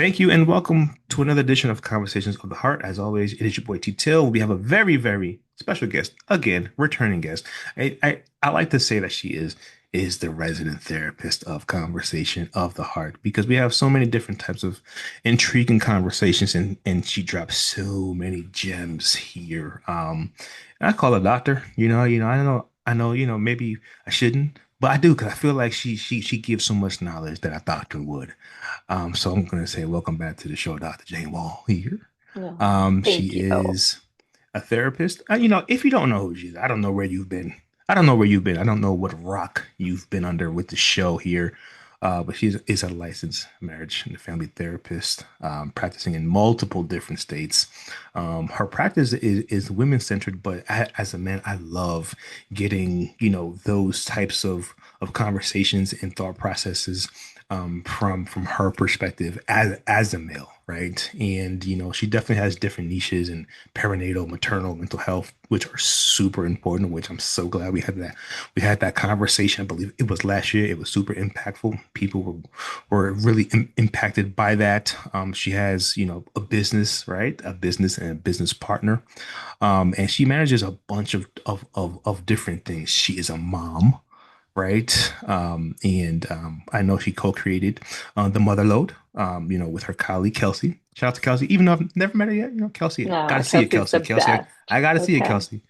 Thank you and welcome to another edition of Conversations of the Heart. As always, it is your boy T Till. We have a very, very special guest, again, returning guest. I like to say that she is the resident therapist of Conversation of the Heart because we have so many different types of intriguing conversations and she drops so many gems here. And I call her doctor, I know, maybe I shouldn't, but I do because I feel like she gives so much knowledge that a doctor would. So I'm going to say welcome back to the show, Dr. Jane Wall here. Oh, She thank you. is a therapist. If you don't know who she is, I don't know where you've been. I don't know where you've been. I don't know what rock you've been under with the show here. But she is a licensed marriage and family therapist, practicing in multiple different states. Her practice is women centered, but as a man, I love getting, those types of conversations and thought processes from her perspective as a male, right? And she definitely has different niches in perinatal, maternal, mental health, which are super important. Which I'm so glad we had that conversation. I believe it was last year. It was super impactful. People were really impacted by that. She has a business, right? A business and a business partner, and she manages a bunch of different things. She is a mom, right? And I know she co-created the Mother Load, with her colleague Kelsey. Shout out to Kelsey, even though I've never met her yet. Kelsey, No, gotta see it, Kelsey's Kelsey. the Kelsey, best. I gotta see it, Okay. Kelsey.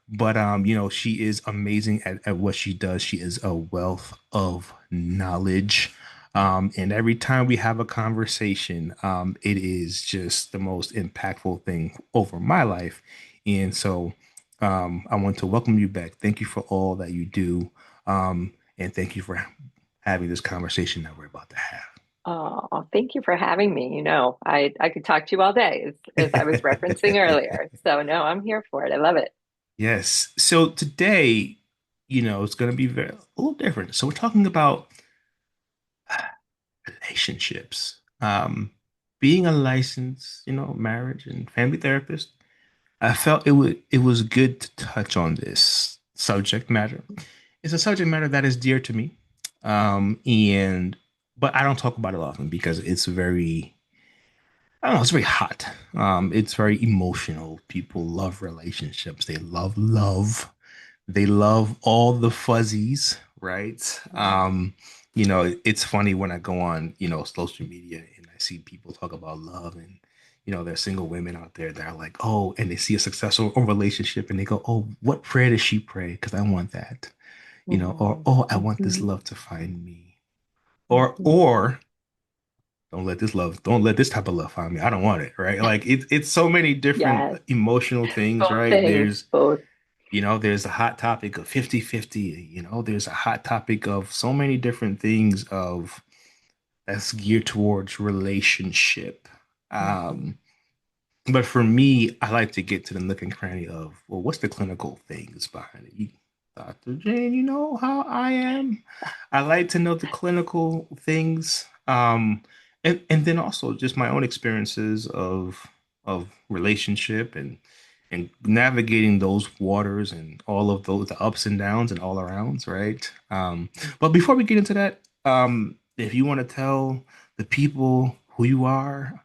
But she is amazing at what she does. She is a wealth of knowledge. And every time we have a conversation, it is just the most impactful thing over my life. And so I want to welcome you back. Thank you for all that you do. And thank you for having this conversation that we're about to Oh, thank you for having me. I could talk to you all day, as I was referencing have. earlier. So no, I'm here for it. I love it. Yes. So today, it's going to be a little different. So we're talking about relationships. Being a licensed, marriage and family therapist, I felt it was good to touch on this subject matter. It's a subject matter that is dear to me. And but I don't talk about it often because it's very, I don't know, it's very hot. It's very emotional. People love relationships. They love love. They love all the fuzzies, right? It's funny when I go on, social media and I see people talk about love and there's single women out there that are like, oh, and they see a successful relationship and they go, oh, what prayer does she pray? Because I want that, or Mhm, oh, I want this mhm, love to find me. Or mhm. or don't let this type of love find me. I don't want it, right? Like it's so many different Yes, emotional things, both right? things, both. There's a hot topic of 50-50. There's a hot topic of so many different things of that's geared towards relationship. Mhm. Um, but for me, I like to get to the nook and cranny of, well, what's the clinical things behind it? Dr. Jane, you know how I am. I like to know the clinical things. And then also just my own experiences of relationship and navigating those waters and all of those the ups and downs and all arounds, right? But before we get into that, if you want to tell the people who you are,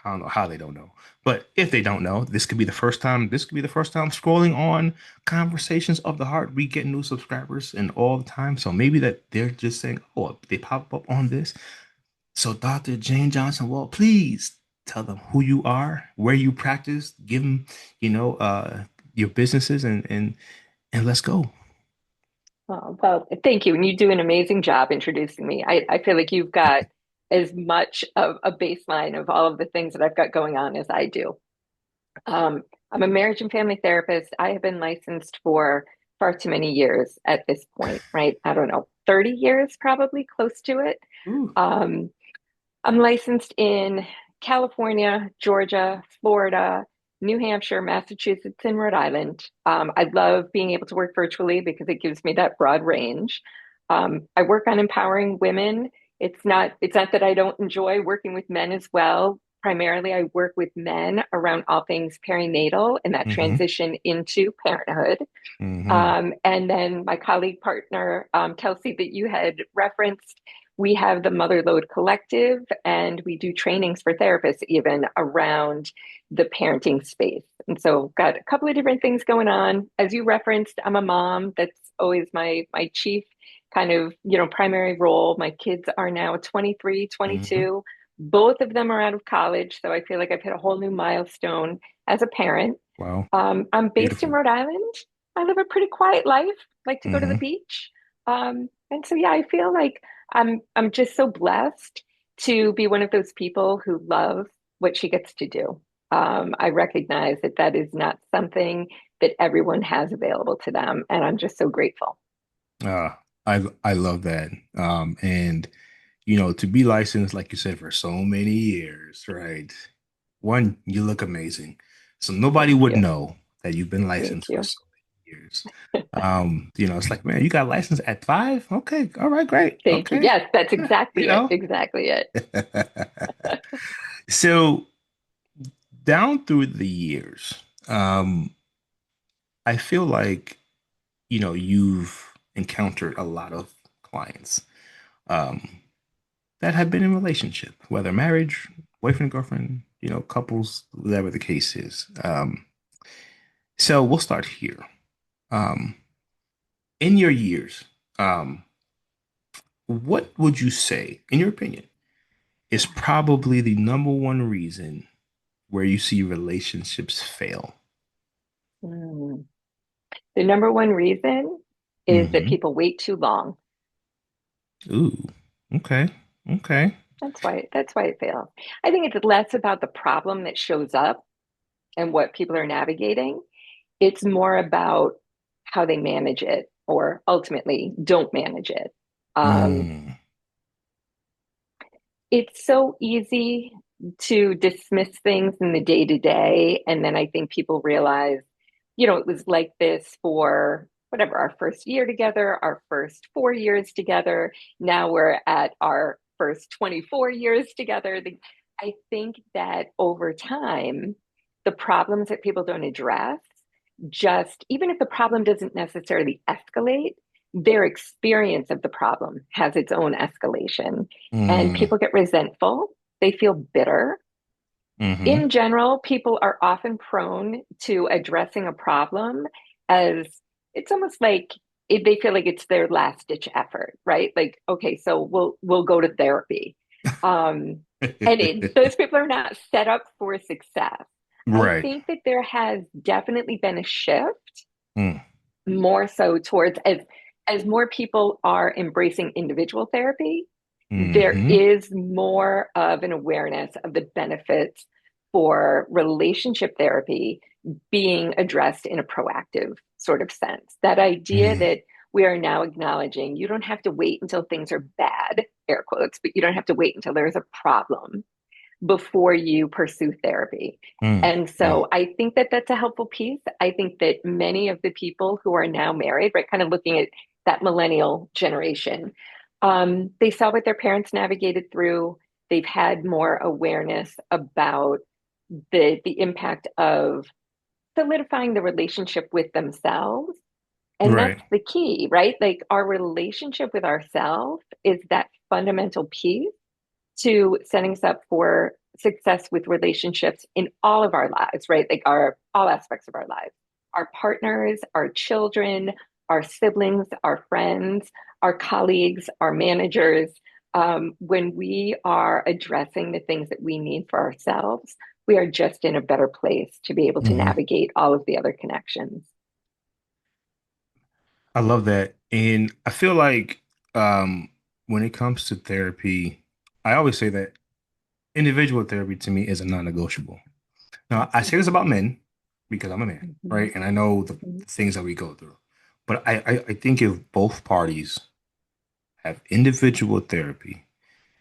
I don't know how they don't know, but if they don't know, this could be the first time. This could be the first time scrolling on Conversations of the Heart. We get new subscribers and all the time, so maybe that they're just saying, "Oh, they pop up on this." So, Dr. Jane Johnson, well, please tell them who you are, where you practice, give them, your businesses, and let's go. Oh, well, thank you. And you do an amazing job introducing me. I feel like you've got as much of a baseline of all of the things that I've got going on as I do. I'm a marriage and family therapist. I have been licensed for far too many years at this point, right? I don't know, 30 years, probably close to it. Ooh. Um, I'm licensed in California, Georgia, Florida, New Hampshire, Massachusetts, and Rhode Island. I love being able to work virtually because it gives me that broad range. I work on empowering women. It's not that I don't enjoy working with men as well. Primarily, I work with men around all things perinatal and that Mm-hmm. transition into parenthood. Mm-hmm. And then my colleague partner, Kelsey, that you had referenced, we have the Motherload Collective, and we do trainings for therapists even around the parenting space. And so, got a couple of different things going on. As you referenced, I'm a mom. That's always my chief kind of, primary role. My kids are now 23, Hmm. 22. Both of them are out of college, so I feel like I've hit a whole new milestone as a parent. Wow. I'm based in Beautiful. Rhode Island. I live a pretty quiet life, like to go to the Hmm. beach. And so yeah, I feel like I'm just so blessed to be one of those people who love what she gets to do. I recognize that that is not something that everyone has available to them, and I'm just so grateful. Uh, I love that. And to be licensed, like you said, for so many years, right? One, you look amazing. So nobody Thank would you. know that you've been Thank licensed for you. so many years. It's like, man, you got licensed at 5? Okay, all right, great. Thank you. Okay. Yes, that's Yeah, exactly it. Exactly it. So down through the years, um, I feel like, you've encountered a lot of clients um, that have been in relationship, whether marriage, boyfriend, girlfriend, couples, whatever the case is. So we'll start here. Um, in your years, um, what would you say, in your opinion, is probably the number one reason where you see relationships fail? Mm. The number one reason is that Hmm. people wait too long. Ooh, okay, okay. That's why it fails. I think it's less about the problem that shows up and what people are navigating. It's more about how they manage it or ultimately don't manage it. Um, Mm, it's so easy to dismiss things in the day to day. And then I think people realize, it was like this for whatever, our first year together, our first 4 years together. Now we're at our first 24 years together. I think that over time, the problems that people don't address, just even if the problem doesn't necessarily escalate, their experience of the problem has its own escalation and mm, people get resentful. They feel bitter. mm-hmm, In general, people are often prone to addressing a problem as it's almost like they feel like it's their last ditch effort, right? Like, okay, so we'll go to therapy. Um, and those people are not set up for success. I right. think that there has definitely been a shift Mm, more so towards as more people are embracing individual therapy, there mm-hmm, is more of an awareness of the benefits for relationship therapy being addressed in a proactive sort of sense. That idea mm, that we are now acknowledging you don't have to wait until things are bad, air quotes, but you don't have to wait until there's a problem before you pursue therapy. mm, And mm, so I think that that's a helpful piece. I think that many of the people who are now married, right, kind of looking at that millennial generation, they saw what their parents navigated through. They've had more awareness about the impact of solidifying the relationship with themselves. And right. that's the key, right? Like our relationship with ourselves is that fundamental piece to setting us up for success with relationships in all of our lives, right? Like our all aspects of our lives, our partners, our children, our siblings, our friends, our colleagues, our managers. When we are addressing the things that we need for ourselves, we are just in a better place to be able to Hmm. navigate all of the other connections. I love that. And I feel like when it comes to therapy, I always say that individual therapy to me is a non-negotiable. Now, I say this about men because I'm a man, Mhm, right? And I know the mhm, things that we go through. But I think if both parties have individual therapy,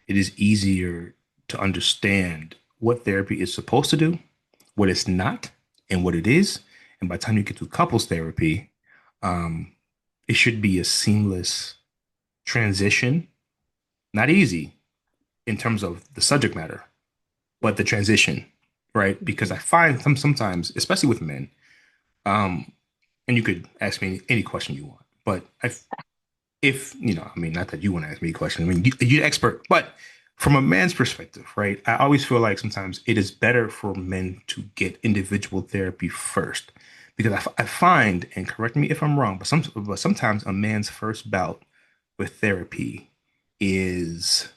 it is easier to understand what therapy is supposed to do, what it's not, and what it is. And by the time you get to couples therapy, um, it should be a seamless transition. Not easy in terms of the subject matter, but the transition, right? Because I mhm. find sometimes, especially with men, um, and you could ask me any question you want, but if you know, I mean, not that you want to ask me a question. I mean, you're the expert, but from a man's perspective, right? I always feel like sometimes it is better for men to get individual therapy first, because I find, and correct me if I'm wrong, but sometimes a man's first bout with therapy is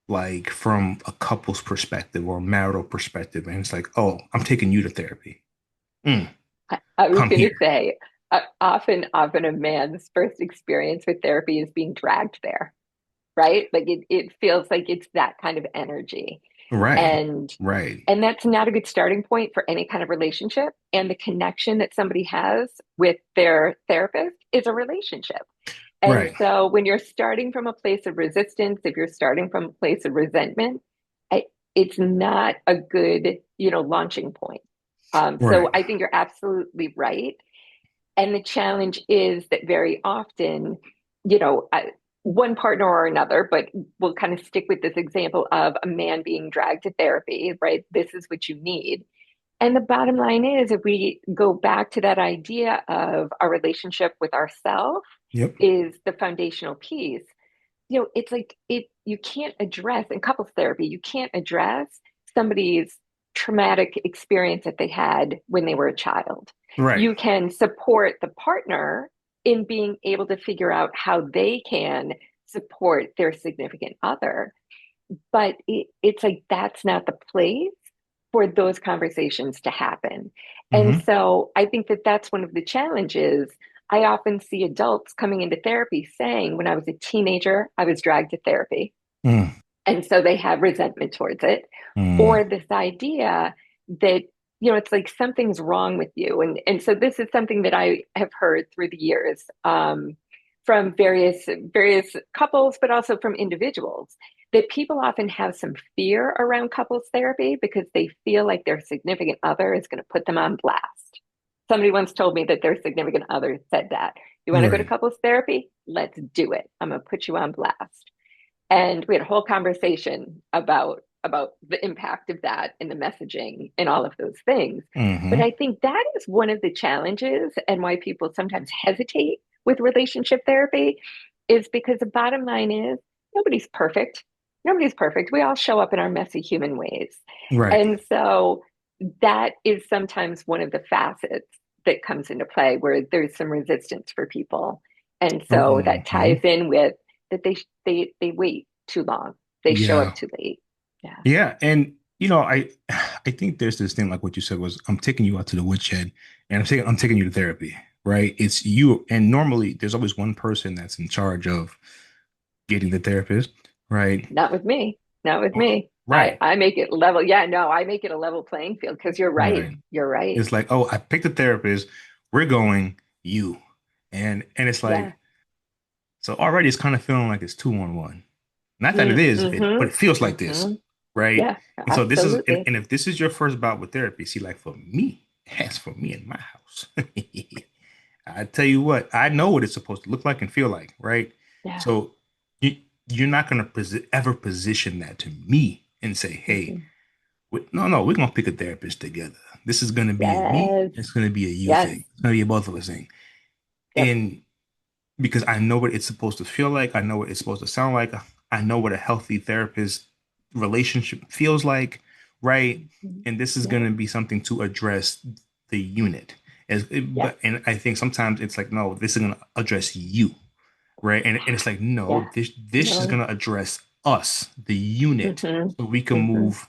like from a couple's perspective or marital perspective, and it's like, oh, I'm taking you to therapy. Mm, I was come going to here. say, often a man's first experience with therapy is being dragged there, right? Like it feels like it's that kind of energy. Right, And right, and that's not a good starting point for any kind of relationship. And the connection that somebody has with their therapist is a relationship. And right. so when you're starting from a place of resistance, if you're starting from a place of resentment, I, it's not a good, launching point. So Right. I think you're absolutely right. And the challenge is that very often, you know, one partner or another, but we'll kind of stick with this example of a man being dragged to therapy, right? This is what you need. And the bottom line is, if we go back to that idea of our relationship with ourselves Yep. is the foundational piece, it's like you can't address in couples therapy, you can't address somebody's traumatic experience that they had when they were a child. Right. You can support the partner in being able to figure out how they can support their significant other, but it's like that's not the place for those conversations to happen. And Mm-hmm. so I think that that's one of the challenges. I often see adults coming into therapy saying, when I was a teenager, I was dragged to therapy. Mm, And so they have resentment towards it. mm, Or this idea that, it's like something's wrong with you. And so this is something that I have heard through the years, from various couples, but also from individuals, that people often have some fear around couples therapy because they feel like their significant other is going to put them on blast. Somebody once told me that their significant other said that. You want to go to right. couples therapy? Let's do it. I'm going to put you on blast. And we had a whole conversation about the impact of that and the messaging and all of those things. But Mm-hmm. I think that is one of the challenges and why people sometimes hesitate with relationship therapy is because the bottom line is nobody's perfect. Nobody's perfect. We all show up in our messy human ways. Right. And so that is sometimes one of the facets that comes into play where there's some resistance for people. And so that Mm-hmm. ties in with that they wait too long. They show Yeah. up too late. Yeah. Yeah. And I think there's this thing like what you said was I'm taking you out to the woodshed and I'm taking you to therapy, right? It's you. And normally there's always one person that's in charge of getting the therapist, right? Not with me. Not with me. I, Right. I make it level. Yeah, no, I make it a level playing field because you're right. Right. You're right. It's like, oh, I picked a therapist. We're going you. And it's Yeah. like, so already it's kind of feeling like it's 2-on-1. Not that it is, but Mm-hmm. it feels like this, Mm-hmm. right? Yeah, And so this is, and, absolutely. and if this is your first bout with therapy, see, like for me, as for me in my house, I tell you what, I know what it's supposed to look like and feel like, right? Yeah. So you, you're not gonna ever position that to me and say, hey, Mm-hmm. no, we're gonna pick a therapist together. This is gonna be a me. Yes. It's gonna be a you Yes. thing. It's gonna be a both of us thing. Yep. And because I know what it's supposed to feel like. I know what it's supposed to sound like. I know what a healthy therapist relationship feels like, right? Mhm. And this is going Yep. to be something to address the unit. Yes. And I think sometimes it's like, no, this is going to address you, right? And it's like, no, Yeah. this is No. going to address us, the unit, Mm-hmm. so we can Mm-hmm. move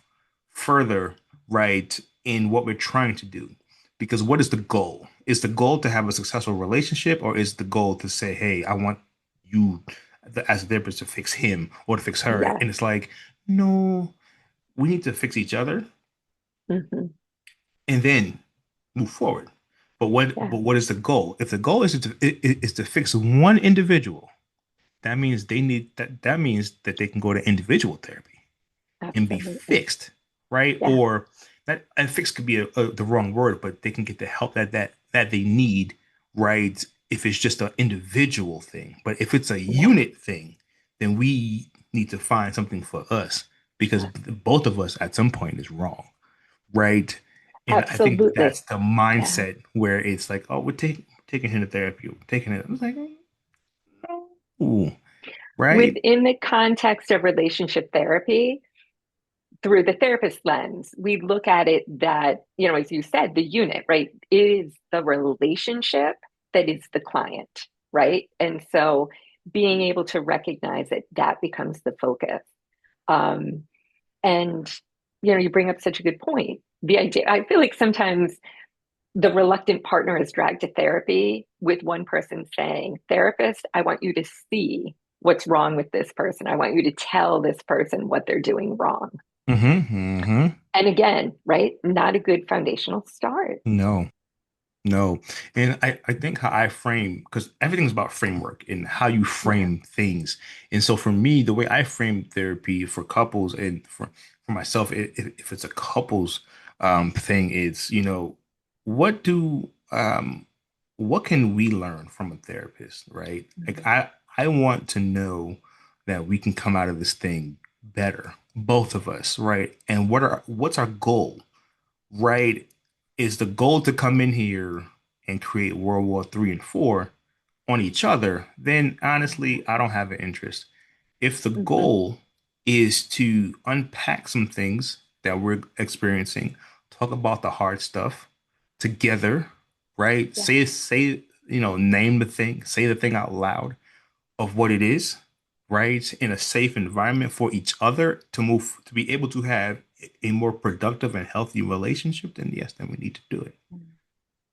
further, right, in what we're trying to do. Because what is the goal? Is the goal to have a successful relationship, or is the goal to say, hey, I want you as a therapist to fix him or to fix her? Yeah. And it's like, no, we need to fix each other Mm-hmm. and then move forward. Yeah. But what is the goal? If the goal is to fix one individual, that means that means that they can go to individual therapy and be Absolutely. fixed, right? Yeah. Or that and fix could be the wrong word, but they can get the help that they need, right? If it's just an individual thing, but if it's a Yeah. unit thing, then we need to find something for us because both of us at some point is wrong, right? And I think that's Absolutely. the Yeah. mindset where it's like, oh, we're taking him to therapy, we're taking it. I was like, no. Ooh, right? Within the context of relationship therapy, through the therapist lens, we look at it that, as you said, the unit, right, is the relationship that is the client, right? And so being able to recognize it, that becomes the focus. Um, and, you bring up such a good point. The idea, I feel like sometimes the reluctant partner is dragged to therapy with one person saying, therapist, I want you to see what's wrong with this person. I want you to tell this person what they're doing wrong. Mm-hmm. And again, right? Not a good foundational start. No. No. And I think how I frame, because everything's about framework and how you Yeah. frame things. And so for me, the way I frame therapy for couples and for myself, if it's a couples thing, it's, what do what can we learn from a therapist, right? Like I want to know that we can come out of this thing better, both of us, right? And what's our goal? Right? Is the goal to come in here and create World War III and IV on each other, then honestly, I don't have an interest. If the Mm-hmm. goal is to unpack some things that we're experiencing, talk about the hard stuff together, right? Yeah. Name the thing, say the thing out loud of what it is, right? In a safe environment for each other to be able to have a more productive and healthy relationship, then yes, then we need to do it,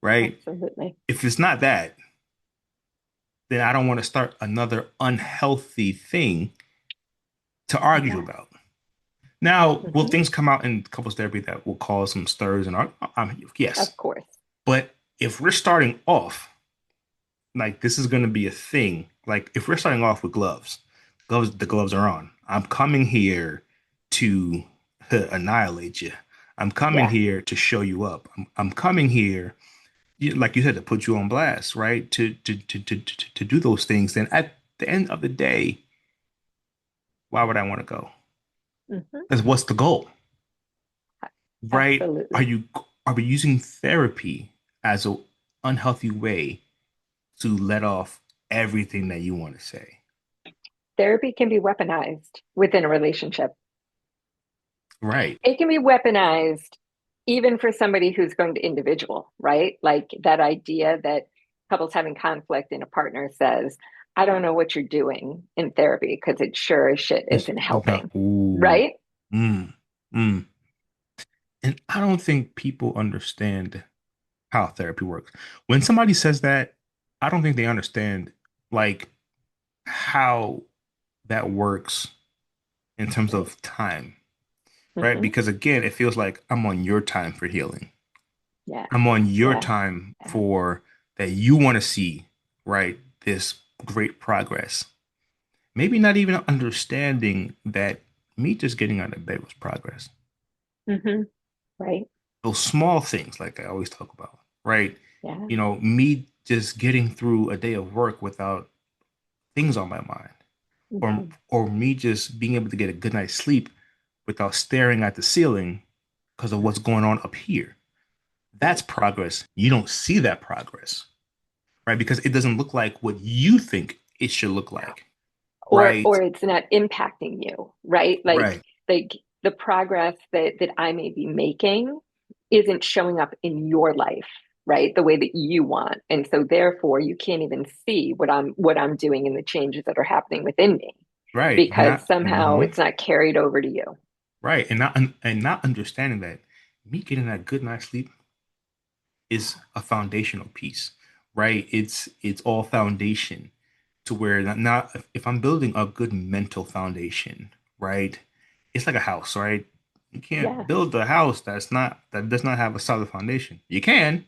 right? Absolutely. If it's not that, then I don't want to start another unhealthy thing to argue Yeah. about. Now, will Hmm. things come out in couples therapy that will cause some stirs and yes, Of course. but if we're starting off like this is going to be a thing. Like if we're starting off with the gloves are on. I'm coming here to annihilate you. I'm coming Yeah. here to show you up. I'm coming here, like you said, to put you on blast, right? To do those things. Then at the end of the day, why would I want to go? Hmm. Because what's the goal, right? Are Absolutely. you are we using therapy as a unhealthy way to let off everything that you want to say? Therapy can be weaponized within a relationship. Right. It can be weaponized even for somebody who's going to individual, right? Like that idea that couples having conflict and a partner says, I don't know what you're doing in therapy because it sure as shit It's isn't not, helping, ooh, right? mm, mm. And I don't think people understand how therapy works. When somebody says that, I don't think they understand like how that works in terms Right. of time, right? Hmm. Because again, it feels like I'm on your time for healing. Yeah. I'm on your Yeah. time Yeah. for that you want to see, right? This great progress. Maybe not even understanding that me just getting out of bed was progress. Hmm. Right. Those small things, like I always talk about, right? Yeah. Me just getting through a day of work without things on my mind, or Hmm. or me just being able to get a good night's sleep without staring at the ceiling because of what's going on up here. That's Right. progress. You don't see that progress, right? Because it doesn't look like what you think it should look like, right? Or it's not impacting you, right? Right. Like the progress that I may be making isn't showing up in your life, right? The way that you want. And so therefore you can't even see what I'm doing and the changes that are happening within me Right. because Not somehow mhm. it's not carried over to you. Right. And not understanding that me getting that good night's sleep is a foundational piece, right? It's all foundation to where not if I'm building a good mental foundation, right? It's like a house, right? You can't Yeah. build a house that does not have a solid foundation. You can,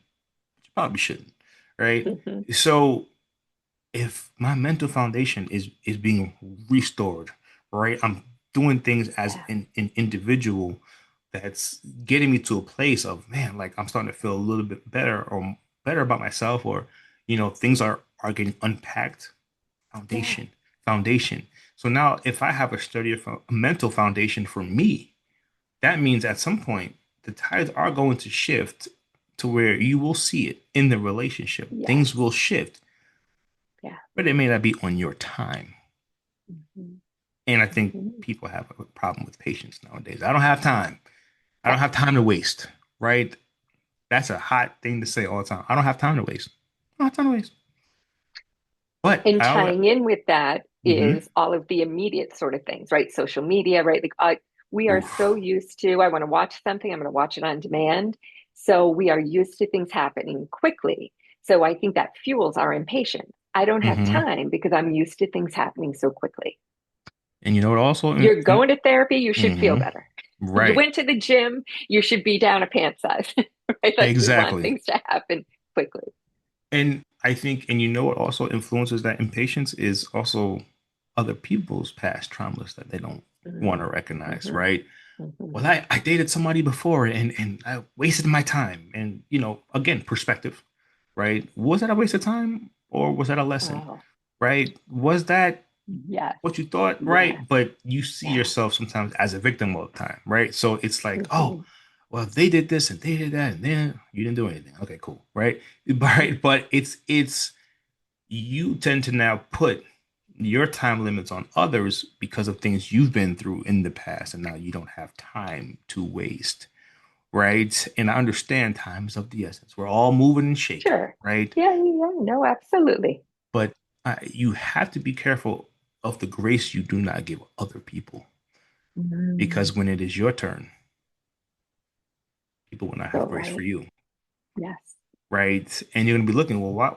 but you probably shouldn't, right? Hmm. So if my mental foundation is being restored, right? I'm doing things as Yeah. an individual that's getting me to a place of, man, like I'm starting to feel a little bit better or better about myself, or things are getting unpacked. Yeah. Foundation. So now if I have a sturdier mental foundation for me, that means at some point the tides are going to shift to where you will see it in the relationship. Yes. Things will shift Yeah. but it may not be on your time. Mhm. And I think Mhm. people have a problem with patience nowadays. I don't have time. I don't have time to waste, right? That's a hot thing to say all the time. I don't have time to waste. I don't have time to waste. But And I'll, tying in with that mm-hmm. is all of the immediate sort of things, right? Social media, right? Like we are so Oof. used to, I want to watch something, I'm going to watch it on demand. So we are used to things happening quickly. So I think that fuels our impatience. I don't have Mm-hmm. time because I'm used to things happening so quickly. And you know what also You're going to therapy, you should feel mm-hmm. better. You Right. went to the gym, you should be down a pant size, right? Like we want Exactly. things to happen quickly. And I think, and you know what also influences that impatience is also other people's past traumas that they don't want Mm-hmm. to recognize, Mm-hmm. right? Mm-hmm. Well, I dated somebody before and I wasted my time. And, again, perspective, right? Was that a waste of time or was that a lesson, Oh, right? Was that yes. what you thought, Yes. right? But you see Yeah. yourself sometimes as a victim all the time, right? So it's like, oh, Hmm. well, they did this and they did that, and then you didn't do anything. Okay, cool, right? Hmm. Right, but it's you tend to now put your time limits on others because of things you've been through in the past, and now you don't have time to waste, right? And I understand time is of the essence. We're all moving and shaking, Sure. right? Yeah, yeah, yeah. No, absolutely. But you have to be careful of the grace you do not give other people Mm, because when it is your turn, people will not so have grace for right. you, Yes. right? And you're gonna be looking, why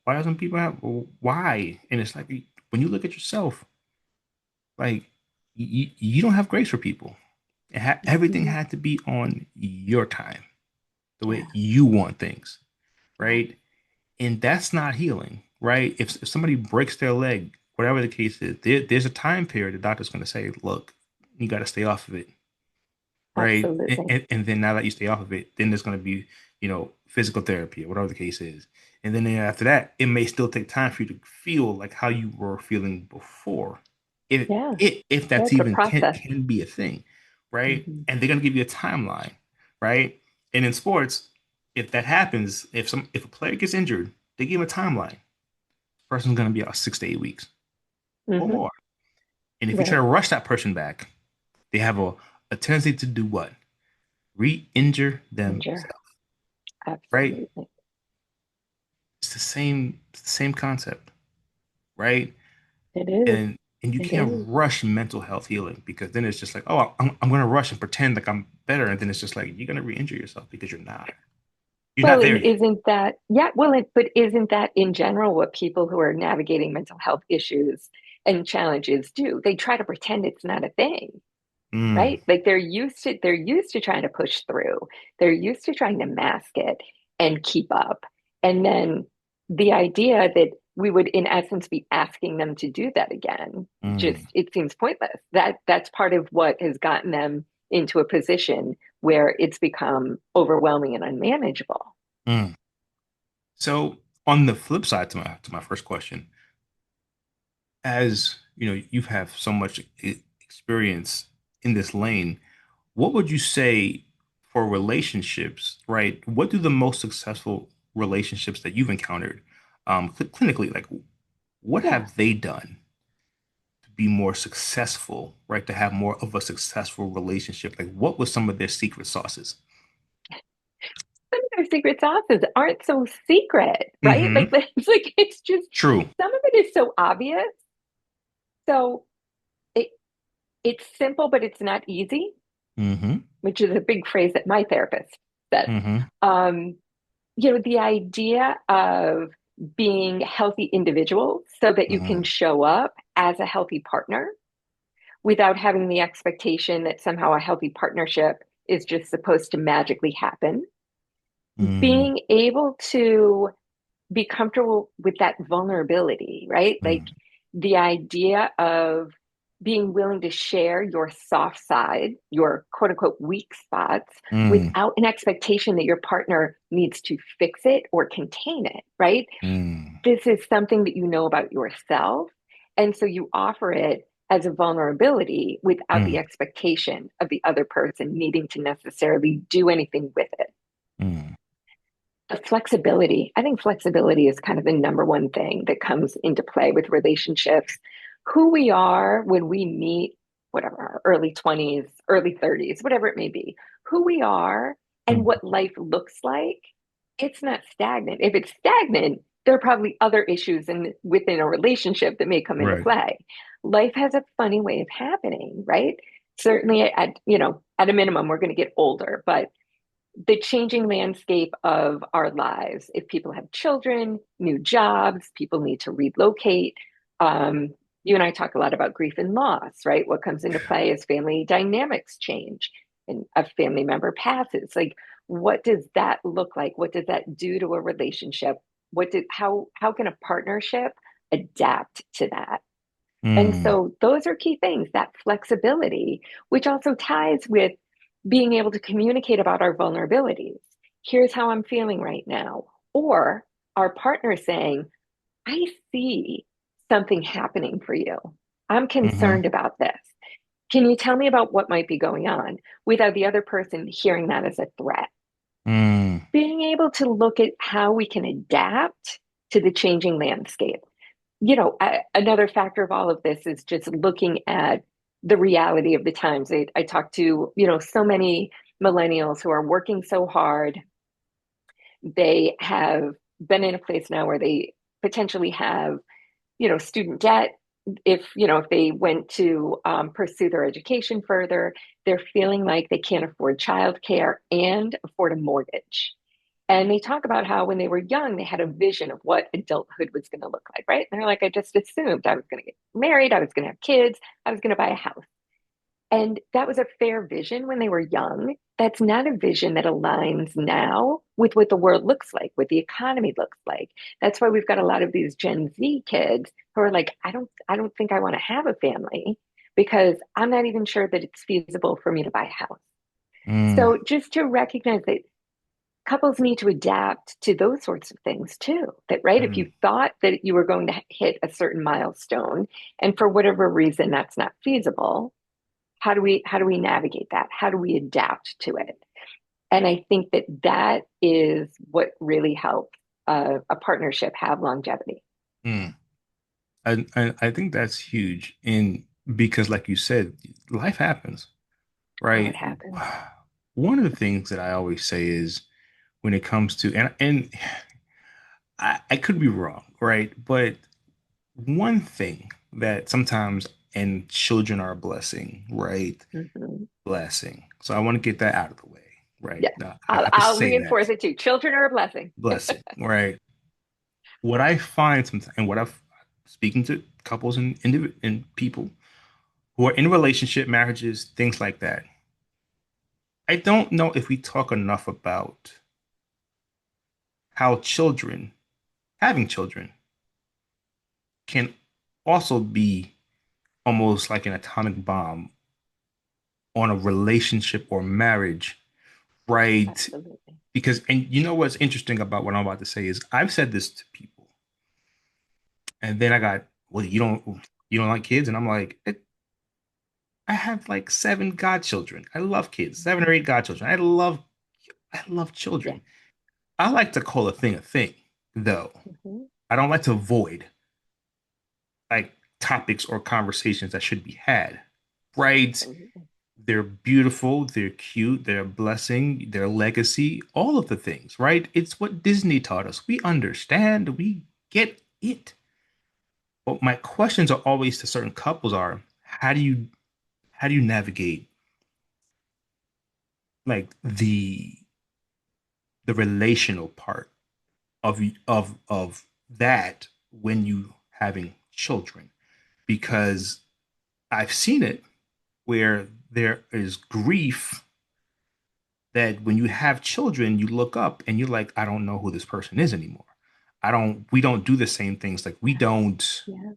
doesn't people have, well, why? And it's like when you look at yourself, like you don't have grace for people. Everything Hmm. had to be on your time, the way Yeah. you want things, Yeah. right? And that's not healing, right? If somebody breaks their leg, whatever the case is, there's a time period the doctor's going to say, look, you got to stay off of it, right? And, Absolutely. and, and then now that you stay off of it, then there's going to be, physical therapy or whatever the case is. And then after that, it may still take time for you to feel like how you were feeling before, if Yeah. if Yeah. that's To even can process. can be a thing, right? Hmm. And they're going to give you a timeline, right? And in sports, if that happens, if a player gets injured, they give him a timeline. Person's going to be out 6 to 8 weeks or Hmm. more. And if you try Right. to rush that person back, they have a tendency to do what? Re-injure Ginger. themselves, right? Absolutely. It's the same concept, right? It is. And you It can't is. rush mental health healing because then it's just like, oh, I'm going to rush and pretend like I'm better, and then it's just like you're going to re-injure yourself because you're not. You're not Well, there and yet. isn't that, yeah, well, but isn't that in general what people who are navigating mental health issues and challenges do? They try to pretend it's not a thing, Mm, right? Like they're used to trying to push through. They're used to trying to mask it and keep up. And then the idea that we would in essence be asking them to do that again, just mm, it seems pointless. That's part of what has gotten them into a position where it's become overwhelming and unmanageable. mm. So on the flip side to my first question, as you have so much experience in this lane, what would you say for relationships, right? What do the most successful relationships that you've encountered, clinically, like what Yeah. have they done to be more successful, right? To have more of a successful relationship? Like what was some of their secret sauces? Some of their secret sauces aren't so secret, right? Like Mm-hmm. it's just True. some of it is so obvious. So it it's simple, but it's not easy, Mm-hmm. which is a big phrase that my therapist says. Mm-hmm. Um, the idea of being healthy individuals so that you can Mm-hmm. show up as a healthy partner without having the expectation that somehow a healthy partnership is just supposed to magically happen. Mm-hmm. Being able to be comfortable with that vulnerability, right? Like the idea of being willing to share your soft side, your quote unquote weak spots, Mm-hmm. without an expectation that your partner needs to fix it or contain it, right? Mm-hmm. This is something that you know about yourself. And so you offer it as a vulnerability without the expectation of the other person needing to necessarily do anything with it. Mm-hmm. The flexibility. I think flexibility is kind of the number one thing that comes into play with relationships. Who we are when we meet, whatever, our early 20s, early 30s, whatever it may be, who we are and Mm. what life looks like, it's not stagnant. If it's stagnant, there are probably other issues within a relationship that may come into Right. play. Life has a funny way of happening, right? Certainly at a minimum, we're going to get older, but the changing landscape of our lives. If people have children, new jobs, people need to relocate. Um, you and I talk a lot about grief and loss, right? What comes into play as family dynamics change and a family member passes. Like, what does that look like? What does that do to a relationship? How can a partnership adapt to that? And Mm. so those are key things, that flexibility, which also ties with being able to communicate about our vulnerabilities. Here's how I'm feeling right now. Or our partner saying, I see something happening for you. I'm Hmm. concerned about this. Can you tell me about what might be going on without the other person hearing that as a threat? Mm. Being able to look at how we can adapt to the changing landscape. Another factor of all of this is just looking at the reality of the times. I talk to, so many millennials who are working so hard. They have been in a place now where they potentially have, student debt. If they went to pursue their education further, they're feeling like they can't afford childcare and afford a mortgage. And they talk about how when they were young, they had a vision of what adulthood was going to look like, right? And they're like, I just assumed I was going to get married, I was going to have kids, I was going to buy a house. And that was a fair vision when they were young. That's not a vision that aligns now with what the world looks like, what the economy looks like. That's why we've got a lot of these Gen Z kids who are like, I don't think I want to have a family because I'm not even sure that it's feasible for me to buy a house. Mm. So just to recognize that couples need to adapt to those sorts of things too. That, right? If you Mm. thought that you were going to hit a certain milestone and for whatever reason that's not feasible, how do we navigate that? How do we adapt to it? And I think that that is what really helps a partnership have longevity. Mm. I think that's huge. And because, like you said, life happens, Oh, it right? happens. One of the things that I always say is when it comes to, and I could be wrong, right? But one thing that sometimes, and children are a blessing, right? Hmm. Blessing. So I want to get that out of the way, right? Yes, Now, I I'll, have to I'll say that reinforce it too. Children are a blessing. blessing, right? What I find sometimes, and what I've speaking to couples and people who are in relationship, marriages, things like that. I don't know if we talk enough about how children, having children, can also be almost like an atomic bomb on a relationship or marriage, right? Absolutely. Because, and you know what's interesting about what I'm about to say is I've said this to people, and then I got, well, you don't like kids, and I'm like, I have like seven godchildren. I love kids, seven or eight godchildren. I love Yeah. children. I like to call a thing, though. Hmm. I don't like to avoid like topics or conversations that should be had, right? Absolutely. They're beautiful, they're cute, they're a blessing, they're legacy, all of the things, right? It's what Disney taught us. We understand, we get it. But my questions are always to certain couples are, how do you navigate like the relational part of that when you having children? Because I've seen it where there is grief that when you have children, you look up and you're like, I don't know who this person is anymore. We don't do the same things. Like we don't Yeah.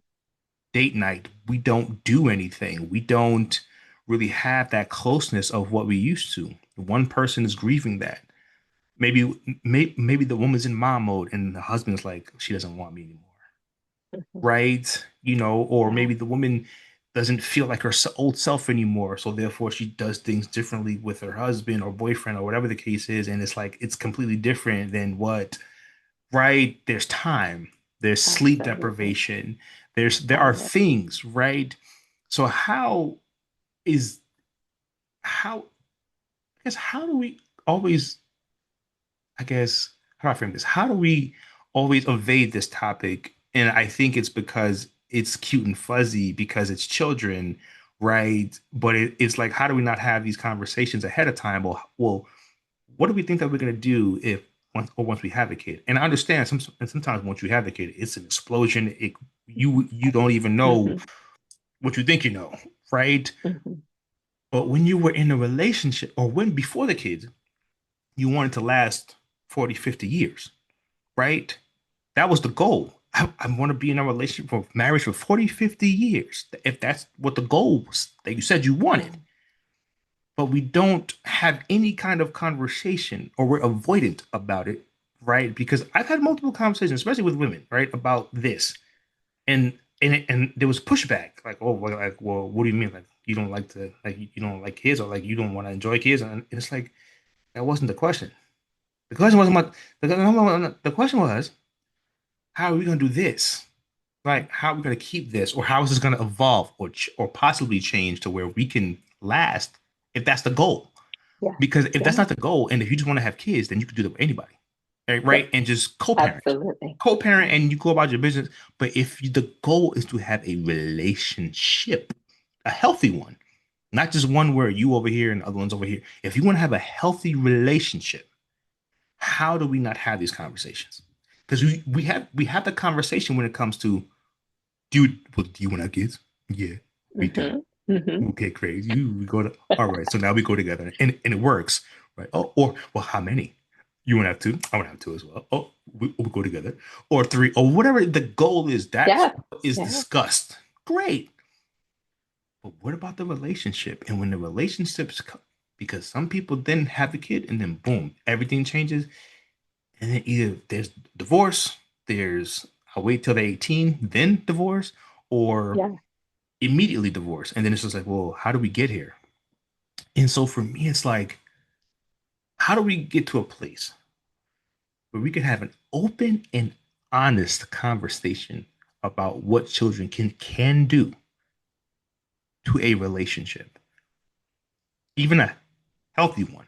date night. We don't do anything. We don't really have that closeness of what we used to. One person is grieving that. Maybe the woman's in mom mode and the husband's like, she doesn't want me anymore. Mhm. Right? Or Yeah. maybe the woman doesn't feel like her old self anymore. So therefore, she does things differently with her husband or boyfriend or whatever the case is. And it's like it's completely different than what, right? There's time, there's sleep Absolutely. deprivation, there All are of it. things, right? So is how I guess how do we always I guess, how do I frame this? How do we always evade this topic? And I think it's because it's cute and fuzzy because it's children, right? But it's like, how do we not have these conversations ahead of time? Well, what do we think that we're gonna do if once we have a kid? And I understand sometimes once you have a kid, it's an explosion. You don't even know Hmm. what you think you know, right? Hmm. But when you were in a relationship or when before the kids, you wanted to last 40, 50 years, right? That was the goal. I want to be in a relationship for marriage for 40, 50 years. If that's what the goal was that you said you wanted. Yeah. But we don't have any kind of conversation or we're avoidant about it, right? Because I've had multiple conversations, especially with women, right, about this. And there was pushback, like, oh, well, like, well, what do you mean? Like, you don't like to, like, you don't like kids or like you don't want to enjoy kids? And it's like, that wasn't the question. The question wasn't about, the question was, how are we going to do this? Like, how are we going to keep this, or how is this going to evolve, or possibly change to where we can last, if that's the goal? Yeah. Because if that's Yeah. not the goal, and if you just want to have kids, then you can do that with anybody, right? Yep. Right? And just co-parent, Absolutely. co-parent, Yeah. and you go about your business. But if the goal is to have a relationship, a healthy one, not just one where you over here and the other one's over here. If you want to have a healthy relationship, how do we not have these conversations? Because we have the conversation when it comes to do you want to have kids? Yeah, we do. Hmm. Hmm. Okay, great. We go to all right. So now we go together, and it works, right? Oh, or well, how many? You want to have two? I want to have two as well. Oh, we go together, or three, or whatever the goal is. That's Yeah. what is Yeah. discussed. Great, but what about the relationship? And when the relationships come, because some people then have a kid, and then boom, everything changes, and then either there's divorce, there's I'll wait till they're 18, then divorce, or Yeah. immediately divorce. And then it's just like, well, how do we get here? And so for me, it's like, how do we get to a place where we can have an open and honest conversation about what children can do to a relationship, even a healthy one?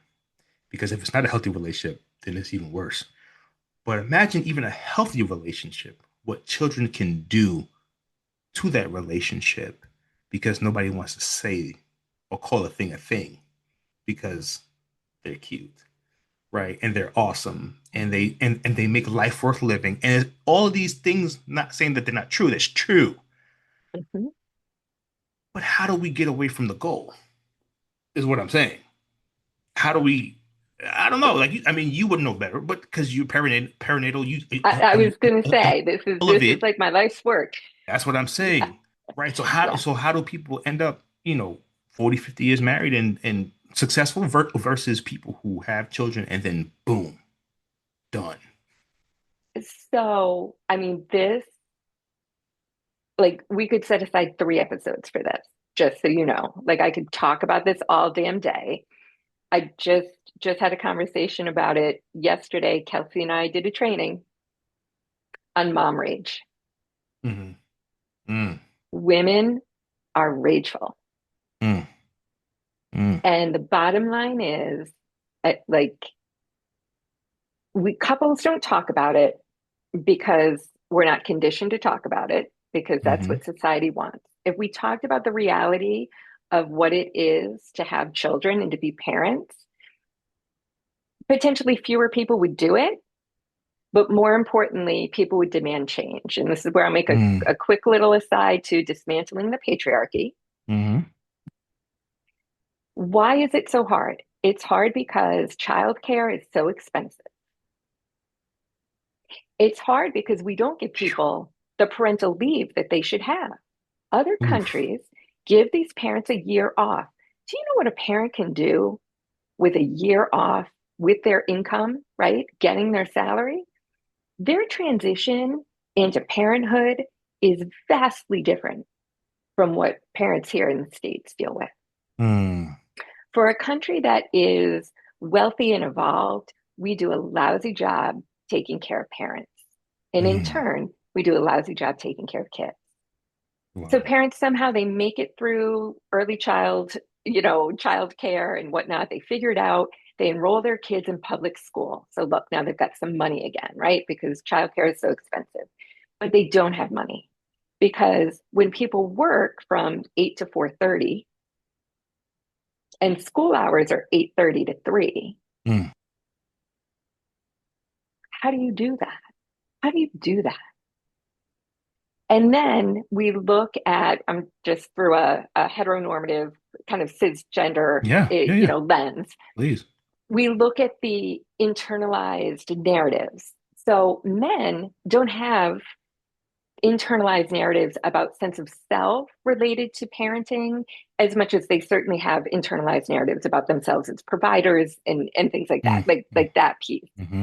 Because if it's not a healthy relationship, then it's even worse. But imagine even a healthy relationship, what children can do to that relationship, because nobody wants to say or call a thing because they're cute, right? And they're awesome, and they make life worth living. And all of these things, not saying that they're not true, that's true. Hmm. But how do we get away from the goal? Is what I'm saying. How do we? I don't know. Like, I mean, you would know better, but because you perinatal, you I was going to say all of this is it. like my life's work. That's what I'm Yeah. saying, right? Yeah. So how do people end up, 40, 50 years married and successful versus people who have children and then boom, done. So, I mean, this, like, we could set aside 3 episodes for this, just so you know. Like, I could talk about this all damn day. I just had a conversation about it yesterday. Kelsey and I did a training on mom rage. Mm-hmm. Mm, Women are rageful. mm, mm, And the bottom line is, like, we couples don't talk about it because we're not conditioned to talk about it because that's mm-hmm. what society wants. If we talked about the reality of what it is to have children and to be parents, potentially fewer people would do it, but more importantly, people would demand change. And this is where I'll make Mm, a quick little aside to dismantling the patriarchy. mm-hmm. Why is it so hard? It's hard because childcare is so expensive. It's hard because we don't give people the parental leave that they should have. Other Oof. countries give these parents a year off. Do you know what a parent can do with a year off with their income, right? Getting their salary? Their transition into parenthood is vastly different. from what parents here in the States deal with. Mm. For a country that is wealthy and evolved, we do a lousy job taking care of parents. And in Mm. turn, we do a lousy job taking care of kids. So Wow. parents somehow they make it through early child care and whatnot. They figure it out. They enroll their kids in public school. So look, now they've got some money again, right? Because childcare is so expensive. But they don't have money because when people work from 8 to 4:30 and school hours are 8:30 to 3, Mm. how do you do that? How do you do that? And then we look at, I'm just through a heteronormative kind of cisgender, Yeah. Yeah. Yeah. lens. Please. We look at the internalized narratives. So men don't have internalized narratives about sense of self related to parenting as much as they certainly have internalized narratives about themselves as providers and things like that, Mm. like that piece. Mm-hmm.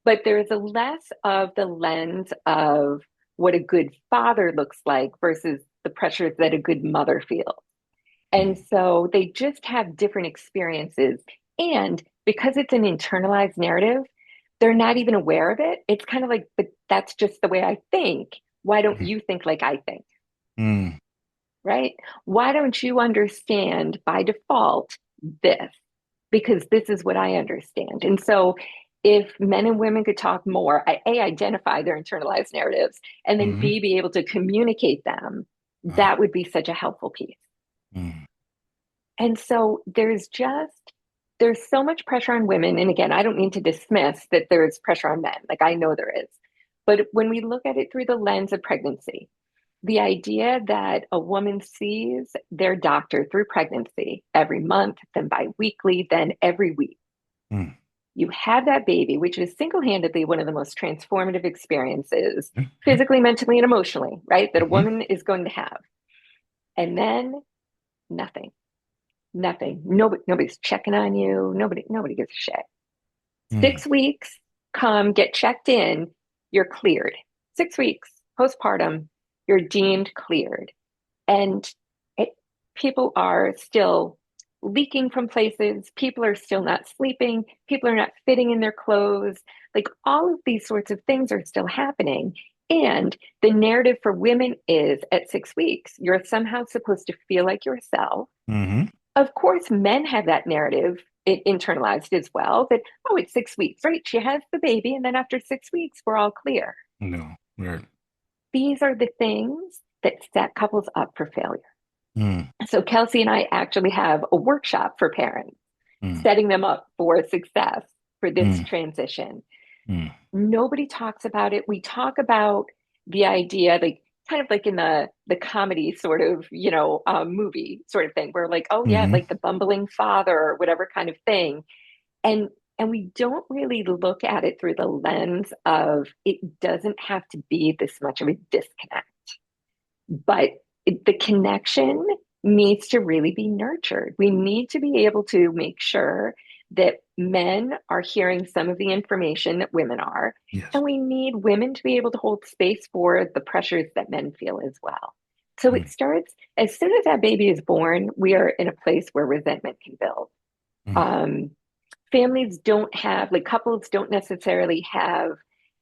But there's a less of the lens of what a good father looks like versus the pressures that a good mother feels. And Mm. so they just have different experiences. And because it's an internalized narrative, they're not even aware of it. It's kind of like, but that's just the way I think. Why don't Mm. you think like I think? Mm. Right? Why don't you understand by default this? Because this is what I understand. And so if men and women could talk more, A, identify their internalized narratives, and then Mm-hmm. B, be able to communicate them, Uh, that would be such a helpful piece. mm. And so there's so much pressure on women. And again, I don't mean to dismiss that there's pressure on men. Like I know there is. But when we look at it through the lens of pregnancy, the idea that a woman sees their doctor through pregnancy every month, then biweekly, then every week. Mm. You have that baby, which is single-handedly one of the most transformative experiences, Yeah. Yeah. physically, mentally, and emotionally, right? That a Mm-hmm. woman is going to have. And then nothing, nothing. Nobody's checking on you. Nobody gives a shit. Mm. 6 weeks, come get checked in, you're cleared. 6 weeks postpartum, you're deemed cleared. And it, people are still leaking from places. People are still not sleeping. People are not fitting in their clothes. Like all of these sorts of things are still happening. And the narrative for women is at 6 weeks, you're somehow supposed to feel like yourself. Mm-hmm. Of course, men have that narrative internalized as well that, oh, it's 6 weeks, right? She has the baby. And then after 6 weeks, we're all clear. No. Right. These are the things that set couples up for failure. Mm. So Kelsey and I actually have a workshop for parents, Mm. setting them up for success for this Mm. transition. Mm. Nobody talks about it. We talk about the idea, like kind of like in the comedy sort of, movie sort of thing, where like, oh yeah, Mm-hmm. like the bumbling father or whatever kind of thing. And we don't really look at it through the lens of it doesn't have to be this much of a disconnect. But the connection needs to really be nurtured. We need to be able to make sure that men are hearing some of the information that women are. Yes. And we need women to be able to hold space for the pressures that men feel as well. So it Mm. starts as soon as that baby is born, we are in a place where resentment can build. Mm. Um, families don't have, like couples don't necessarily have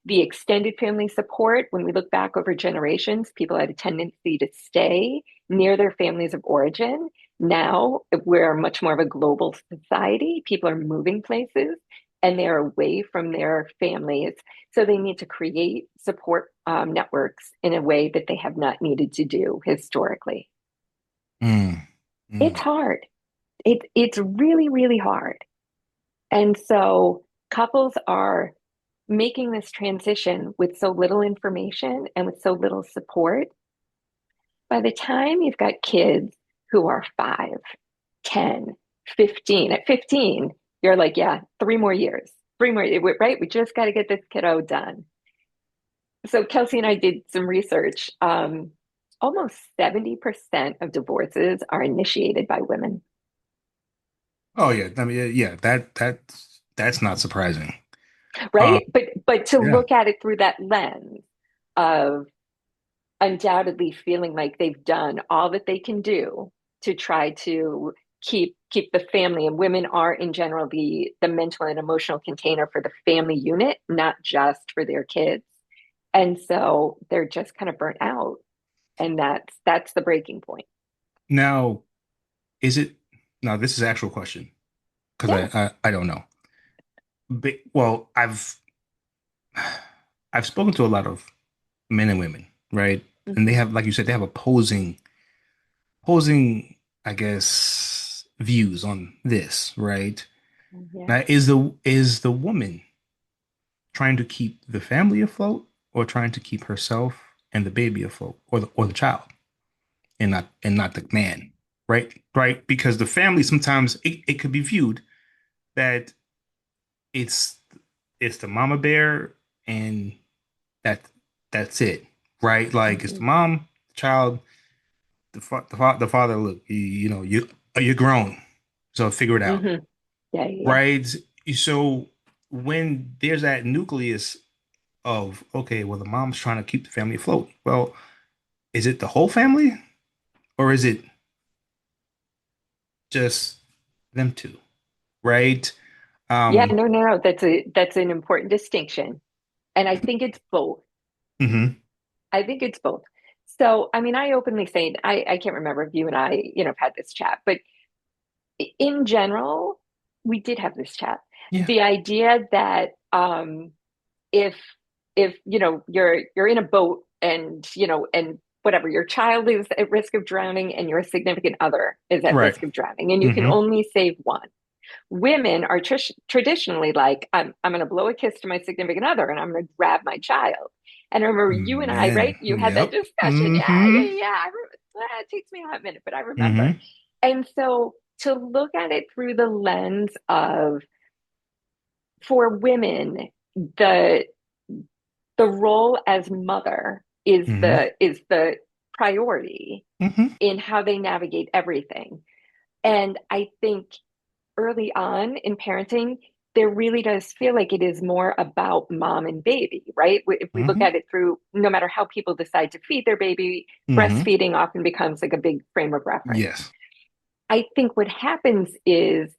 the extended family support. When we look back over generations, people had a tendency to stay near their families of origin. Now we're much more of a global society. People are moving places and they're away from their families. So they need to create support networks in a way that they have not needed to do historically. Mm. It's Mm. hard. It's really, really hard. And so couples are making this transition with so little information and with so little support. By the time you've got kids who are 5, 10, 15, at 15, you're like, yeah, 3 more years, 3 more, right? We just got to get this kiddo done. So Kelsey and I did some research. Almost 70% of divorces are initiated by women, Oh yeah. I mean, yeah. That's not surprising. Um. right? But to Yeah. look at it through that lens of undoubtedly feeling like they've done all that they can do to try to keep the family, and women are in general the mental and emotional container for the family unit, not just for their kids. And so they're just kind of burnt out, and that's the breaking point. Now, is it now this is an actual question because Yeah. I don't know. Well, I've spoken to a lot of men and women, right? And they Hmm. have, like you said, they have opposing, I guess, views on this, right? Yeah. Now, is the woman trying to keep the family afloat or trying to keep herself and the baby afloat or the child and not the man, right? Right? Because the family sometimes it could be viewed that it's it's the mama bear and that that's it, right? Like it's the Hmm. mom, the child, the father. Look, you're grown, so figure it out, Hmm. Yeah, yeah, right? So when there's that nucleus of okay, well, the mom's trying to keep the family afloat. Well, is it the whole family or is it just them two, right? yeah. Um, No, no, no. That's an important distinction, and I think it's both. mhm. I think it's both. So, I mean, I openly say, I can't remember if you and I, have had this chat, but in general, we did have this chat. Yeah, The idea that if you're in a boat and and whatever, your child is at risk of drowning and your significant other is at right. risk of drowning, and you can Hmm. only save one. Women are traditionally like, I'm going to blow a kiss to my significant other and I'm going to grab my child. And I remember you and I, right? Men, You had that yep. discussion. Yeah, yeah, Hmm. yeah. It takes me a hot minute, but I remember. Hmm. And so to look at it through the lens of, for women, the the role as mother Hmm. is the priority Hmm. in how they navigate everything. And I think early on in parenting, there really does feel like it is more about mom and baby, right? If we look Hmm. at it through, no matter how people decide to feed their baby, Hmm. breastfeeding often becomes like a big frame of reference. Yes. I think what happens is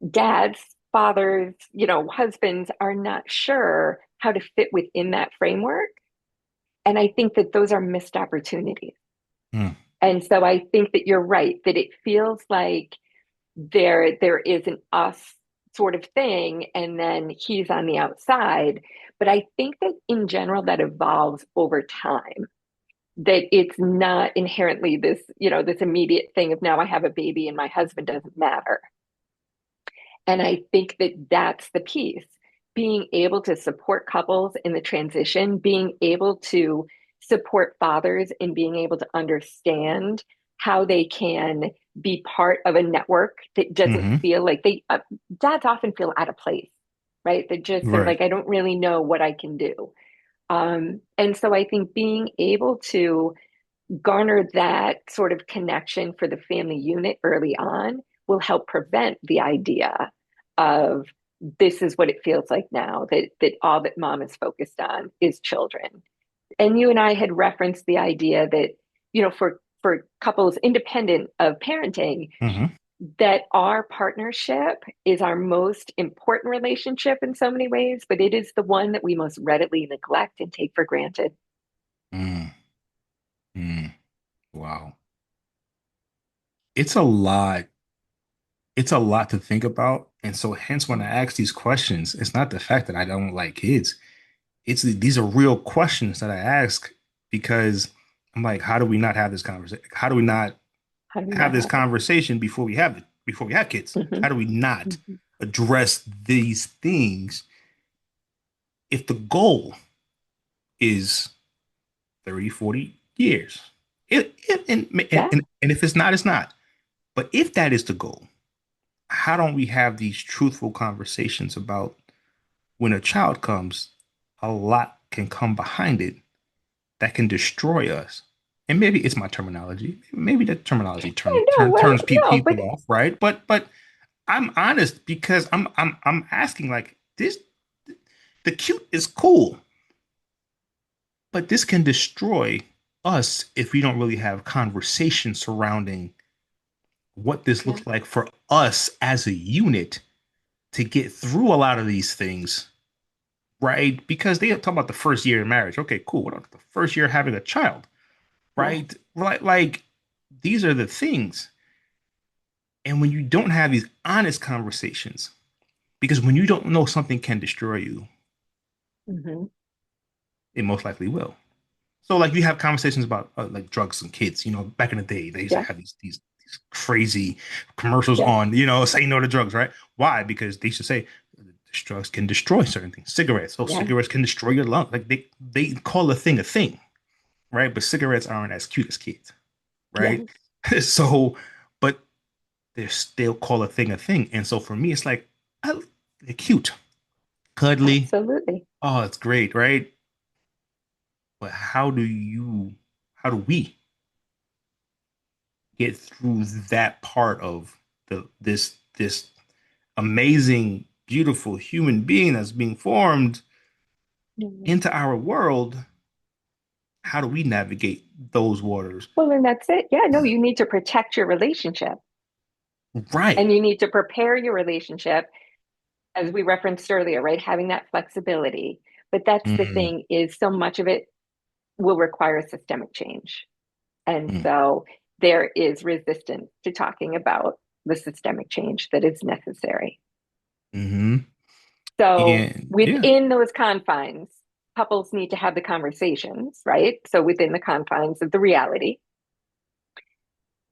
dads, fathers, husbands are not sure how to fit within that framework. And I think that those are missed opportunities. Mm. And so I think that you're right, that it feels like there is an us sort of thing, and then he's on the outside. But I think that in general that evolves over time, that it's not inherently this immediate thing of now I have a baby and my husband doesn't matter. And I think that that's the piece, being able to support couples in the transition, being able to support fathers in being able to understand how they can be part of a network that doesn't Hmm. feel like dads often feel out of place, right? They're just sort of Right. like, I don't really know what I can do. And so I think being able to garner that sort of connection for the family unit early on will help prevent the idea of, this is what it feels like now, that all that mom is focused on is children. And you and I had referenced the idea that, for couples independent of parenting, Hmm. that our partnership is our most important relationship in so many ways, but it is the one that we most readily neglect and take for granted. Mm. Mm. Wow. It's a lot. It's a lot to think about. And so hence when I ask these questions, it's not the fact that I don't like kids. These are real questions that I ask because I'm like, how do we not have this conversation? How do we not How do we have not this have it? conversation before we have kids? Mhm. How do we not Mhm. address these things if the goal is 30, 40 years? Yeah. And if it's not, it's not. But if that is the goal, how don't we have these truthful conversations about when a child comes, a lot can come behind it that can destroy us. And maybe it's my terminology. Maybe the terminology No, well, turns no, but people off, right? But I'm honest because I'm asking like this. The cute is cool, but this can destroy. us if we don't really have conversation surrounding what this Yeah. looks like for us as a unit to get through a lot of these things, right? Because they talk about the first year of marriage. Okay, cool. What about the first year of having a child, Yeah. right? Like these are the things. And when you don't have these honest conversations, because when you don't know something can destroy you, Hmm. it most likely will. So like you have conversations about like drugs and kids. Back in the day, they used to Yeah. have these crazy commercials Yeah. on, say no to drugs, right? Why? Because they used to say drugs can destroy certain things. Cigarettes, oh, Yeah. cigarettes can destroy your lung. Like they call a thing, right? But cigarettes aren't as cute as kids, Yeah. right? So, but they still call a thing. And so for me, it's like they're cute, cuddly. Absolutely. Oh, it's great, right? But how do we get through that part of this amazing, beautiful human being that's being formed Mhm. into our world? How do we navigate those waters? Well, and that's it. Yeah, no, you need to protect your relationship Right. and you need to prepare your relationship, as we referenced earlier, right? Having that flexibility. But that's the Mm, thing is so much of it will require systemic change. And mm, so there is resistance to talking about the systemic change that is necessary. hmm So And yeah. within those confines, couples need to have the conversations, right? So within the confines of the reality.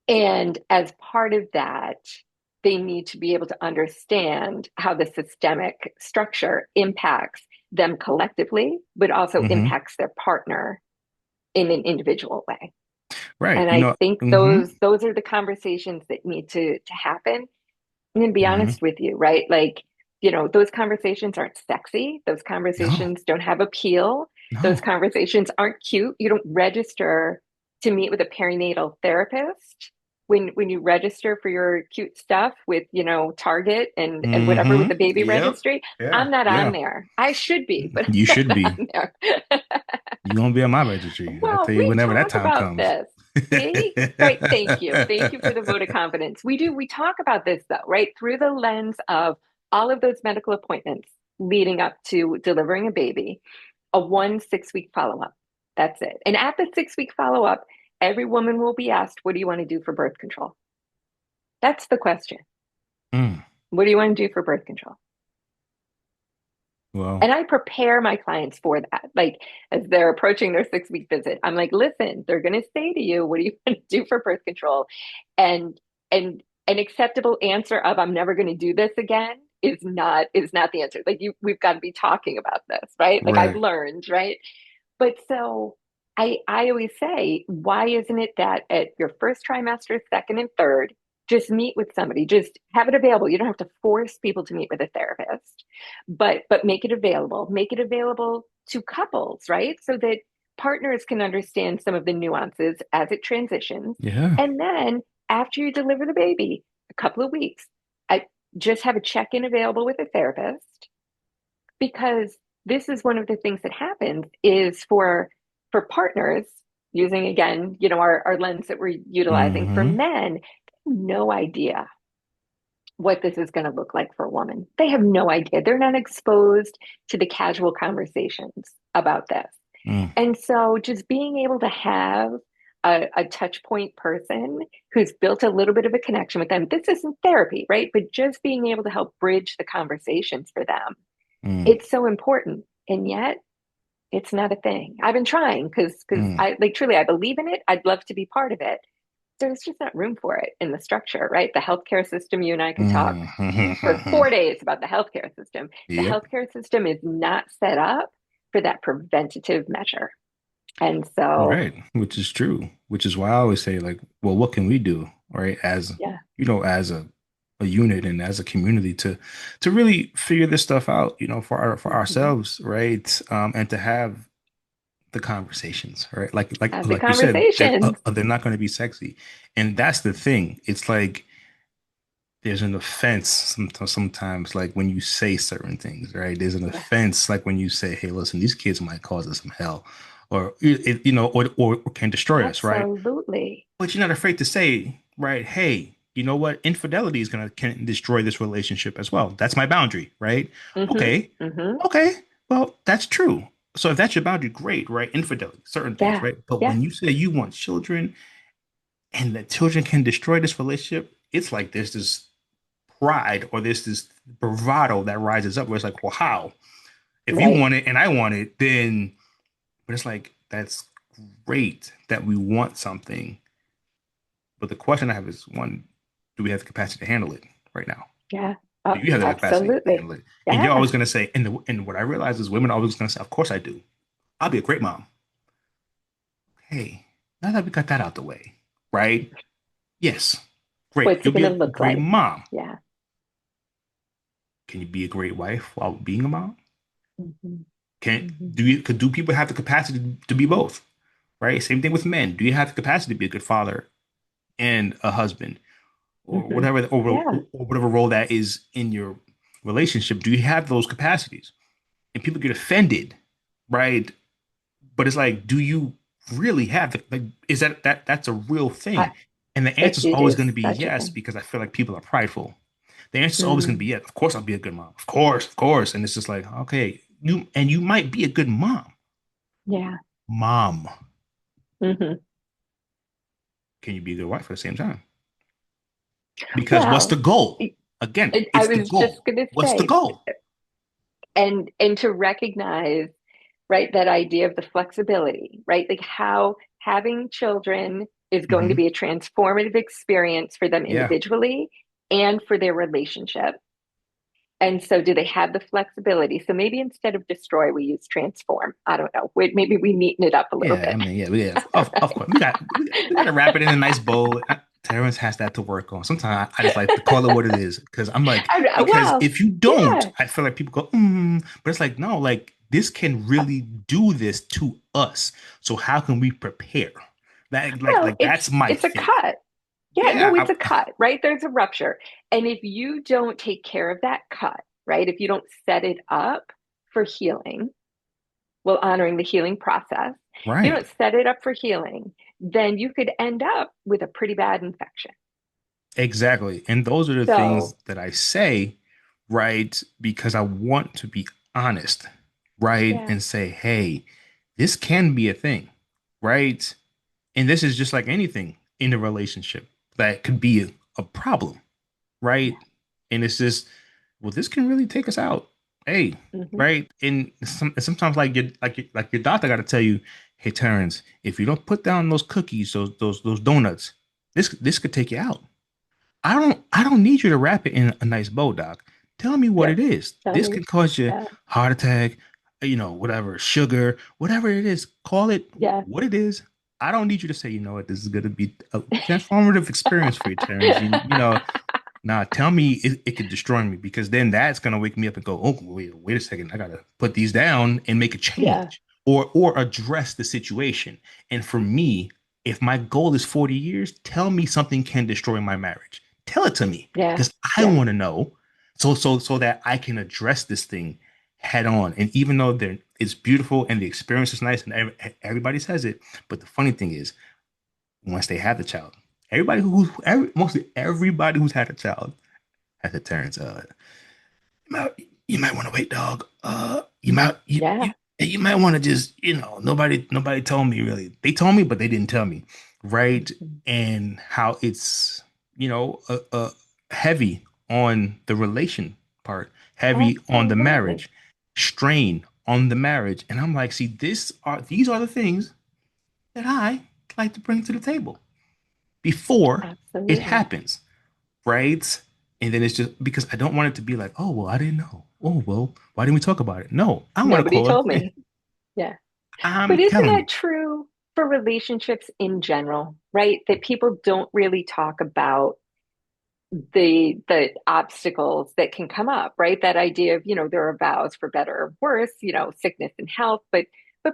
And as part of that, they need to be able to understand how the systemic structure impacts them collectively, but also hmm impacts their partner in an individual way. Right. And I think Hmm those are the conversations that need to happen. I'm going to be hmm honest with you, right? Like, those conversations aren't sexy. Those No, conversations don't have appeal. Those no. conversations aren't cute. You don't register to meet with a perinatal therapist. When you register for your cute stuff with, Target and whatever with the baby Yep. registry, Yeah. I'm not on Yeah. there. I should be, but You I'm should not be. on there. You gonna be on my registry. I Well, tell you we whenever that talk time about comes. this. See? Right. Thank you. Thank you for the vote of confidence. We do. We talk about this though, right? Through the lens of all of those medical appointments leading up to delivering a baby, a 1 6 week follow up. That's it. And at the 6 week follow up, every woman will be asked, what do you want to do for birth control? That's the question. Mm, What do you want to do for birth control? well, And I prepare my clients for that. Like as they're approaching their 6 week visit, I'm like, listen, they're going to say to you, what do you want to do for birth control? And an acceptable answer of I'm never going to do this again is not the answer. Like we've got to be talking about this, right? Like I've right. learned, right? But so I always say, why isn't it that at your first trimester, second and third, just meet with somebody, just have it available. You don't have to force people to meet with a therapist, but make it available. Make it available to couples, right? So that partners can understand some of the nuances as it transitions. Yeah. And then after you deliver the baby, a couple of weeks, I just have a check-in available with a therapist because this is one of the things that happens is for partners using again our lens that we're utilizing for hmm men, no idea what this is going to look like for a woman. They have no idea. They're not exposed to the casual conversations about this. Mm, And so just being able to have a touch point person who's built a little bit of a connection with them. This isn't therapy, right? But just being able to help bridge the conversations for them, mm, it's so important. And yet it's not a thing. I've been trying because mm, I like truly I believe in it. I'd love to be part of it. There's just not room for it in the structure, right? The healthcare system, you and I could talk for mm. 4 days about the healthcare system. The Yep. healthcare system is not set up for that preventative measure. And so, Right. Which is true. Which is why I always say, like, well, what can we do, right? As yeah. as a unit and as a community to really figure this stuff out, for Mhm. ourselves, right? And to have the conversations, right? Like Have the like you said, conversations. they're not going to be sexy, and that's the thing. It's like there's an offense sometimes, like when you say certain things, right? There's an Yeah. offense, like when you say, "Hey, listen, these kids might cause us some hell," or can destroy us, right? Absolutely. But you're not afraid to say, right, hey, you know what? Infidelity is gonna can destroy this relationship as well. That's my boundary, right? Mm-hmm. Okay, Mm-hmm. okay. Well, that's true. So if that's your boundary, great, right? Infidelity, certain things, Yeah. right? But Yeah. when you say you want children and that children can destroy this relationship, it's like there's this pride or there's this bravado that rises up where it's like, well, how? If you Right. want it and I want it, then, but it's like, that's great that we want something. But the question I have is one, do we have the capacity to handle it right now? Yeah. Do you have the capacity to Absolutely. handle it? And you're Yeah. always going to say, and what I realize is women are always going to say, of course I do. I'll be a great mom. Hey, now that we got that out the way, right? Yes, great. What's You'll it be going a to look great like? mom. Yeah. Can you be a great wife while being a mom? Mm-hmm. Can Mm-hmm. do people have the capacity to be both? Right? Same thing with men. Do you have the capacity to be a good father and a husband, or Mm-hmm. whatever, Yeah. or whatever role that is in your relationship? Do you have those capacities? And people get offended, right? But it's like, do you really have like, is that's a real I, thing? And the it, answer is it always is going to be such a yes, thing. because I feel like people are prideful. The answer is always going to Mm. be yes. Of course, I'll be a good mom. Of course. And it's just like, okay, you might be a good mom. Yeah. Mom, Mm-hmm. can you be a good wife at the same time? Because what's the Well, goal? Again, I it's the was just goal. going to What's the say, goal? and to recognize, right, that idea of the flexibility, right? Like how having children is going to Hmm. be a transformative experience for them Yeah. individually and for their relationship. And so, do they have the flexibility? So maybe instead of destroy, we use transform. I don't know. Maybe we neaten it up a little Yeah, I bit. mean, yeah, of course, we got to wrap it in a nice bow. Terrence has that to work on. Sometimes I just like to call it what it is because I'm like, because Well, if you don't, yeah. I feel like people go, but it's like, no, like this can really do this to us. So how can we prepare? That Well, like that's my it's a thing. cut. Yeah, Yeah, no, it's a cut, right? There's a rupture. And if you don't take care of that cut, right? If you don't set it up for healing, while honoring the healing process, if you right. don't set it up for healing, then you could end up with a pretty bad infection. Exactly. And those are the things So, that I say, right? Because I want to be honest, right? yeah. And say, hey, this can be a thing, right? And this is just like anything in a relationship that could be a problem, right? Yeah. And it's just, well, this can really take us out. Hey, Hmm. right? And sometimes like your doctor got to tell you, hey, Terrence, if you don't put down those cookies, those donuts, this could take you out. I don't need you to wrap it in a nice bow, doc. Tell me what it Yep. is. Tell This me. can cause you Yeah. heart attack, whatever, sugar, whatever it is. Call it Yeah. what it is. I don't need you to say, you know what, this is gonna be a transformative experience for you, Terrence. Nah, tell me it could destroy me because then that's gonna wake me up and go, oh, wait a second, I gotta put these down and make a Yeah. change or address the situation. And for me, if my goal is 40 years, tell me something can destroy my marriage. Tell it to me Yeah. because I Yeah. want to know so that I can address this thing head on. And even though it's beautiful and the experience is nice and everybody says it, but the funny thing is once they have the child, mostly everybody who's had a child has a Terrence. You might want to wait, dog. Yeah. You might want to just, nobody told me really. They told me, but they didn't tell me, right? Mhm. And how it's, heavy on the relation part, heavy on the Absolutely. marriage, strain on the marriage. And I'm like, see, these are the things that I like to bring to the table before it Absolutely. happens, right? And then it's just because I don't want it to be like, oh, well, I didn't know. Oh, well, why didn't we talk about it? No, I want to Nobody call told it. me. Yeah. I'm But isn't telling you. that true for relationships in general, right? That people don't really talk about the obstacles that can come up, right? That idea of, there are vows for better or worse, sickness and health, but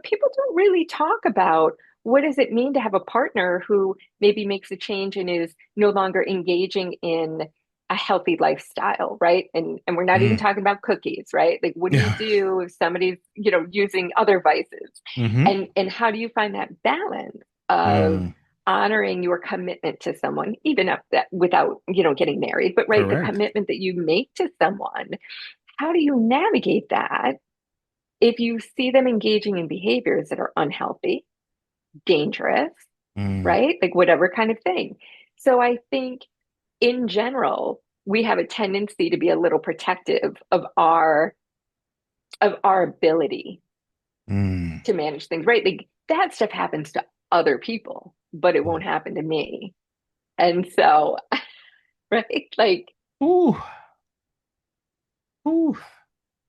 people don't really talk about what does it mean to have a partner who maybe makes a change and is no longer engaging in a healthy lifestyle, right? And we're not even Mm. talking about cookies, right? Like what do you Yeah. do if somebody's, using other vices? Mm-hmm. And how do you find that balance of Mm. honoring your commitment to someone, even up that without, getting married, but right, the Correct. commitment that you make to someone, how do you navigate that if you see them engaging in behaviors that are unhealthy, dangerous, Mm. right? Like whatever kind of thing. So I think in general, we have a tendency to be a little protective of our ability Mm. to manage things, right? Like that stuff happens to other people, but it won't happen to me. And so, right? Like, Ooh. Ooh.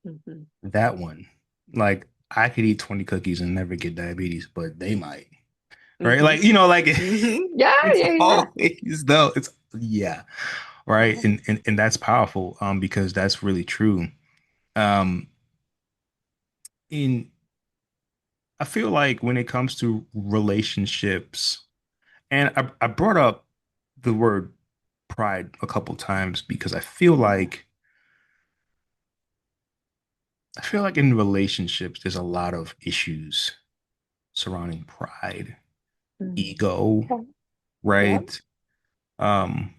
mhm, That one. Like I could eat 20 cookies and never get diabetes, but they might. Right? mhm, Like, like yeah, it's yeah, yeah, always though. It's yeah. Right. yeah. And that's powerful, because that's really true. Um, in I feel like when it comes to relationships, and I brought up the word pride a couple times because Yeah. I feel like in relationships there's a lot of issues surrounding pride, Mm. ego, Okay. Yep. right? Um,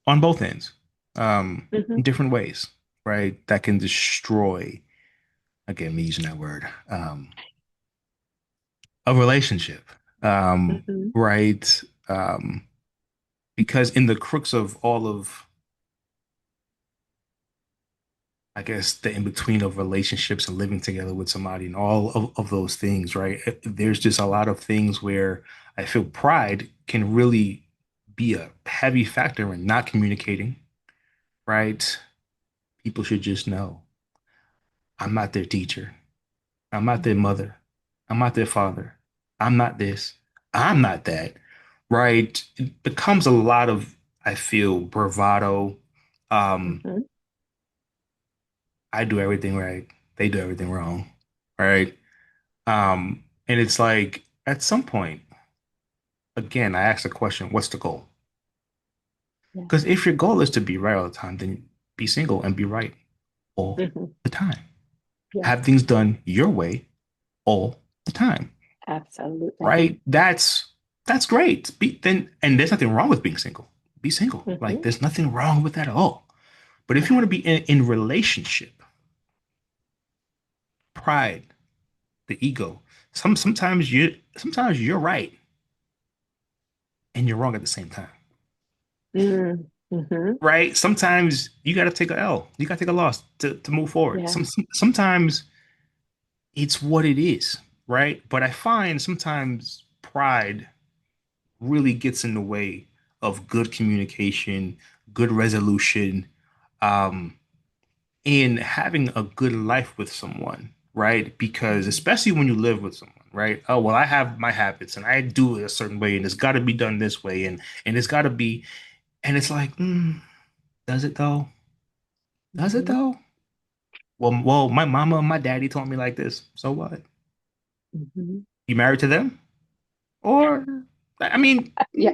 on both ends, in Hmm. different ways, right? That can destroy, again, me using that word, a relationship, Hmm. right? Because in the crux of all of, I guess, the in between of relationships and living together with somebody and all of those things, right? There's just a lot of things where I feel pride can really be a heavy factor in not communicating, right? People should just know I'm not their teacher. I'm not their Hmm. mother. I'm not their father. I'm not this. I'm not that, right? It becomes a lot of, I feel, bravado. Um, Hmm. I do everything right. They do everything wrong, right? And it's like at some point, again, I ask the question, what's the goal? Yeah. Because if your goal is to be right all the time, then be single and be right all Hmm. the time. Yeah. Have things done your way all the time, Absolutely. right? That's great. And there's nothing wrong with being single. Be single. Like Hmm. there's nothing wrong with that at all. But if you want Yeah. to be in relationship, pride, the ego, sometimes you're right and you're wrong at the same time. Mm. Hmm. Right? Sometimes you got to take a L. You got to take a loss to move forward. Yeah. Sometimes it's what it is, right? But I find sometimes pride really gets in the way of good communication, good resolution, um, in having a good life with someone, right? Because Mm. especially when you live with someone, right? Oh, well, I have my habits and I do it a certain way and it's got to be done this way and it's got to be, and it's like, does it though? Does it Hmm. though? Well, my mama and my daddy taught me like this. So what? Hmm. You married to them? Or I mean, Yeah.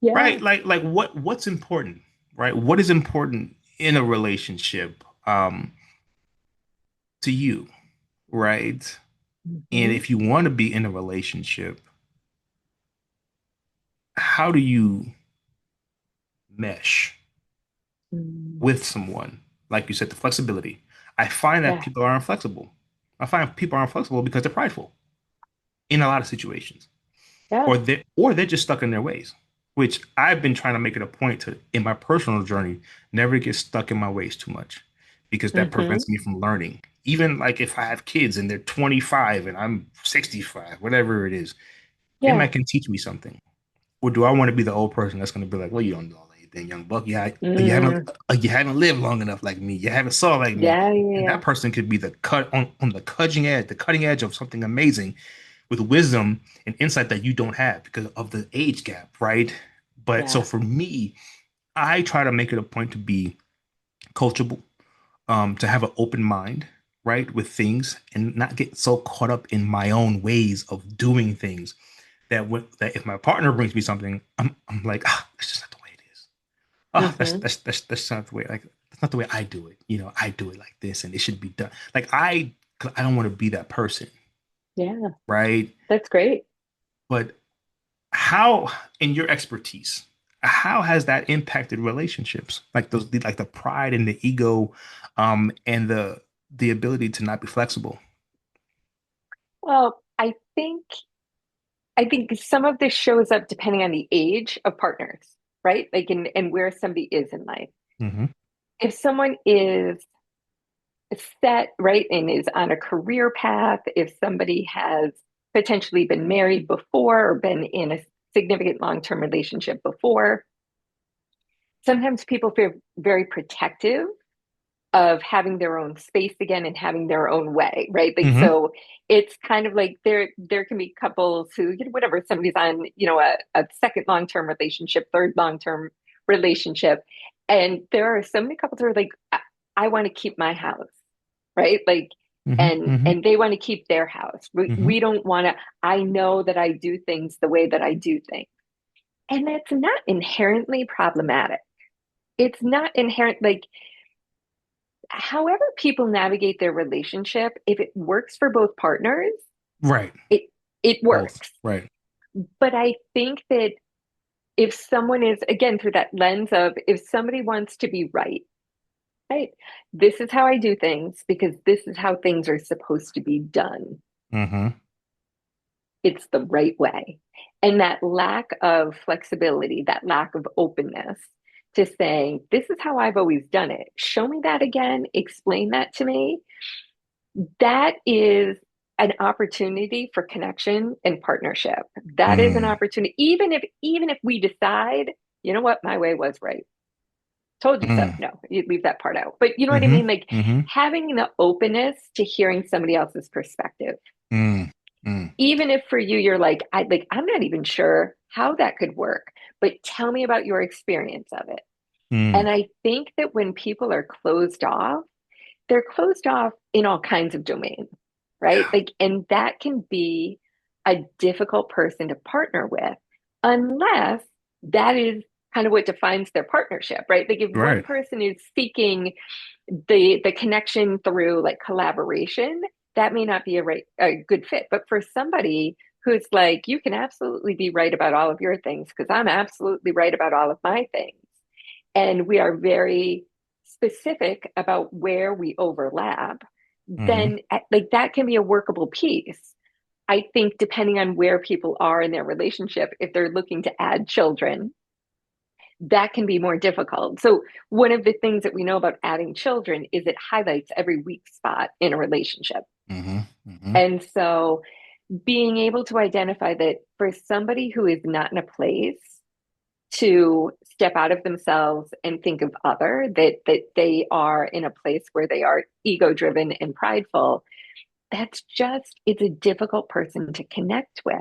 Yeah. right? Like what's important, right? What is important in a relationship to you, right? And Hmm. if you want to be in a relationship, how do you mesh Mm. with someone? Like you said, the flexibility. I find that Yeah. people are inflexible. I find people are inflexible because they're prideful in a lot of situations. Yeah. Or they're just stuck in their ways, which I've been trying to make it a point to in my personal journey, never get stuck in my ways too much because that Hmm. prevents me from learning. Even like if I have kids and they're 25 and I'm 65, whatever it is, they Yeah. might can teach me something. Or do I want to be the old person that's going to be like, well, you don't know anything, young buck. Yeah, Mm. you haven't lived long enough like me. You haven't saw like me. Yeah. And Yeah. that person could be on the cutting edge of something amazing with wisdom and insight that you don't have because of the age gap, right? But so Yeah. for me, I try to make it a point to be coachable, to have an open mind, right, with things and not get so caught up in my own ways of doing things that if my partner brings me something, I'm like, it's just not the way it is. oh, Hmm. that's not the way, like, that's not the way I do it. I do it like this, and it should be done. Like, I don't want to be that person, Yeah, right? that's great. But how, in your expertise, how has that impacted relationships? Like like the pride and the ego, and the ability to not be flexible. Well, I think some of this shows up depending on the age of partners, right? Like and where somebody is in life. Hmm. If someone is set, right, and is on a career path, if somebody has potentially been married before or been in a significant long-term relationship before, sometimes people feel very protective of having their own space again and having their own way, right? Like Hmm. so it's kind of like there can be couples who, whatever, somebody's on, a second long-term relationship, third long-term relationship. And there are so many couples who are like, I want to keep my house, right? Like Hmm. and Hmm. they want to keep their house. We Hmm. don't want to, I know that I do things the way that I do things. And that's not inherently problematic. It's not inherent, like however people navigate their relationship, if it works for both partners, Right. it it Both. works. Right. But I think that if someone is, again, through that lens of if somebody wants to be right, right, this is how I do things because this is how things are supposed to be done. Hmm. It's the right way. And that lack of flexibility, that lack of openness to saying, this is how I've always done it. Show me that again, explain that to me. That is an opportunity for connection and partnership. That is an Mm. opportunity, even if we decide, you know what, my way was right. Told you so. Mm. No, you leave that part out. But you know what I Hmm. mean? Like Hmm. having the openness to hearing somebody else's perspective. Mm. Mm. Even if for you you're like I'm not even sure how that could work, but tell me about your experience of it. Mm. And I think that when people are closed off, they're closed off in all kinds of domains, right? Yeah. Like, and that can be a difficult person to partner with unless that is kind of what defines their partnership, right? Like if one Right. person is seeking the connection through like collaboration, that may not be a good fit. But for somebody who's like, you can absolutely be right about all of your things because I'm absolutely right about all of my things. And we are very specific about where we overlap, Hmm. then like that can be a workable piece. I think depending on where people are in their relationship, if they're looking to add children, that can be more difficult. So one of the things that we know about adding children is it highlights every weak spot in a relationship. Hmm. Hmm. And so being able to identify that for somebody who is not in a place to step out of themselves and think of other, that they are in a place where they are ego driven and prideful, that's just, it's a difficult person to connect with.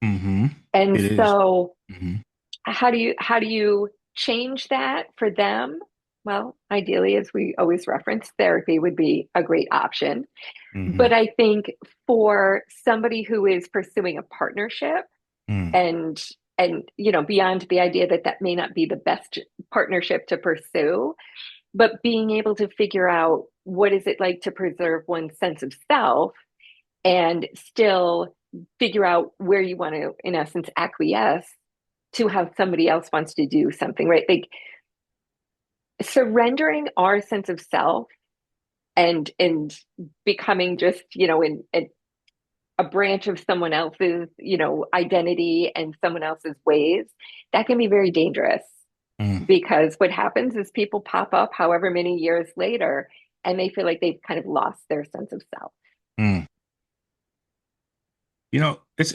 Hmm. And It is. so Hmm. how do you change that for them? Well, ideally, as we always reference, therapy would be a great option. Hmm. But I think for somebody who is pursuing a partnership Mm. and beyond the idea that that may not be the best partnership to pursue, but being able to figure out what is it like to preserve one's sense of self and still figure out where you want to, in essence, acquiesce to how somebody else wants to do something, right? Like surrendering our sense of self and becoming just, in a branch of someone else's, identity and someone else's ways, that can be very dangerous Mm. because what happens is people pop up however many years later and they feel like they've kind of lost their sense of self. Mm. You know, it's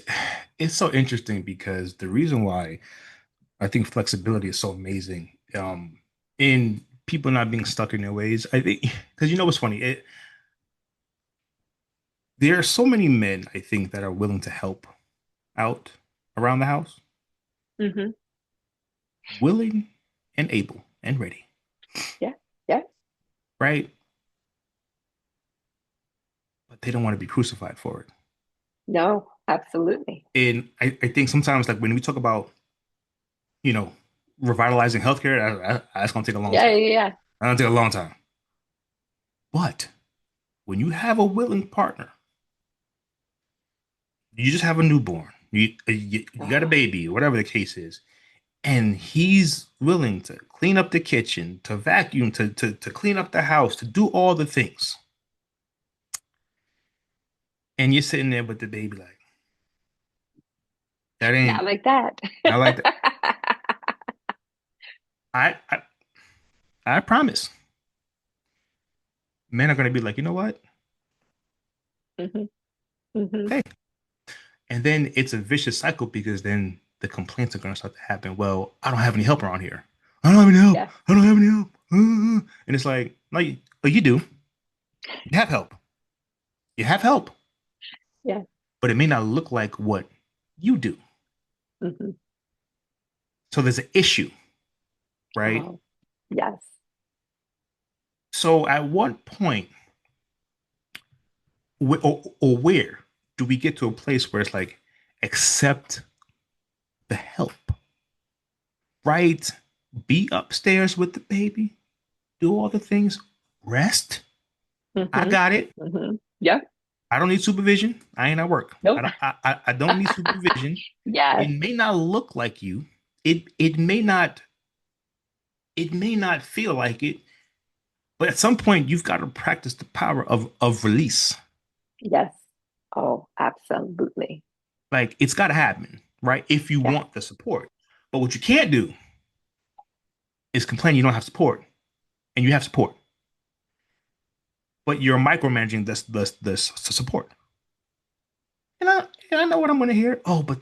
so interesting because the reason why I think flexibility is so amazing, in people not being stuck in their ways. I think because what's funny, there are so many men I think that are willing to help out around the house, Hmm. willing and able and ready, Yeah. Yeah. right? But they don't want to be crucified for it. No, absolutely. And I think sometimes, like when we talk about, you know, revitalizing healthcare, that's gonna take a long Yeah, time. yeah, yeah. That's gonna take a long time. But when you have a willing partner, you just have a newborn, you got a Oh, baby, whatever the case is, and he's willing to clean up the kitchen, to vacuum, to clean up the house, to do all the things. And you're sitting there with the baby like, that not ain't like that. not like that. I, I I promise. Men are gonna be like, you know what? Hmm. Hmm. Okay. And then it's a vicious cycle because then the complaints are gonna start to happen. Well, I don't have any help around here. I don't have any help. Yeah, I don't have any help. And it's like, no, you do. You have help. You have help, yeah. but it may not look like what you do. Hmm. So there's an issue, right? Oh, yes. So at what point, or where do we get to a place where it's like, accept the help, right? Be upstairs with the baby, do all the things, rest. I Hmm. got it. Hmm. Yeah. I don't need supervision. I ain't at work. Nope. I don't need supervision. It Yes. may not look like you. It may not feel like it, but at some point you've got to practice the power of release. Yes. Oh, absolutely. Like it's got to happen, right? If you Yeah. want the support. But what you can't do is complain you don't have support, and you have support, but you're micromanaging this support. And I know what I'm going to hear. Oh, but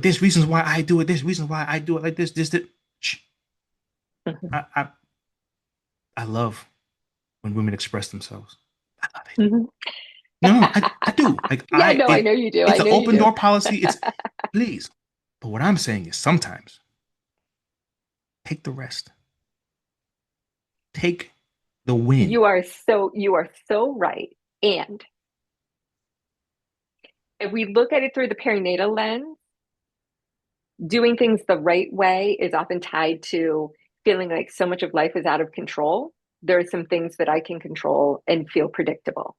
there's reasons why I do it. There's reasons why I do it like this. This, that. Shh. Hmm. I, I I love when women express themselves. I love it. Hmm. No, I do. Like Yeah, no, I know you do. I it's an know you open do. door policy. It's please. But what I'm saying is sometimes take the rest. Take the win. You are so right. And if we look at it through the perinatal lens, doing things the right way is often tied to feeling like so much of life is out of control. There are some things that I can control and feel predictable.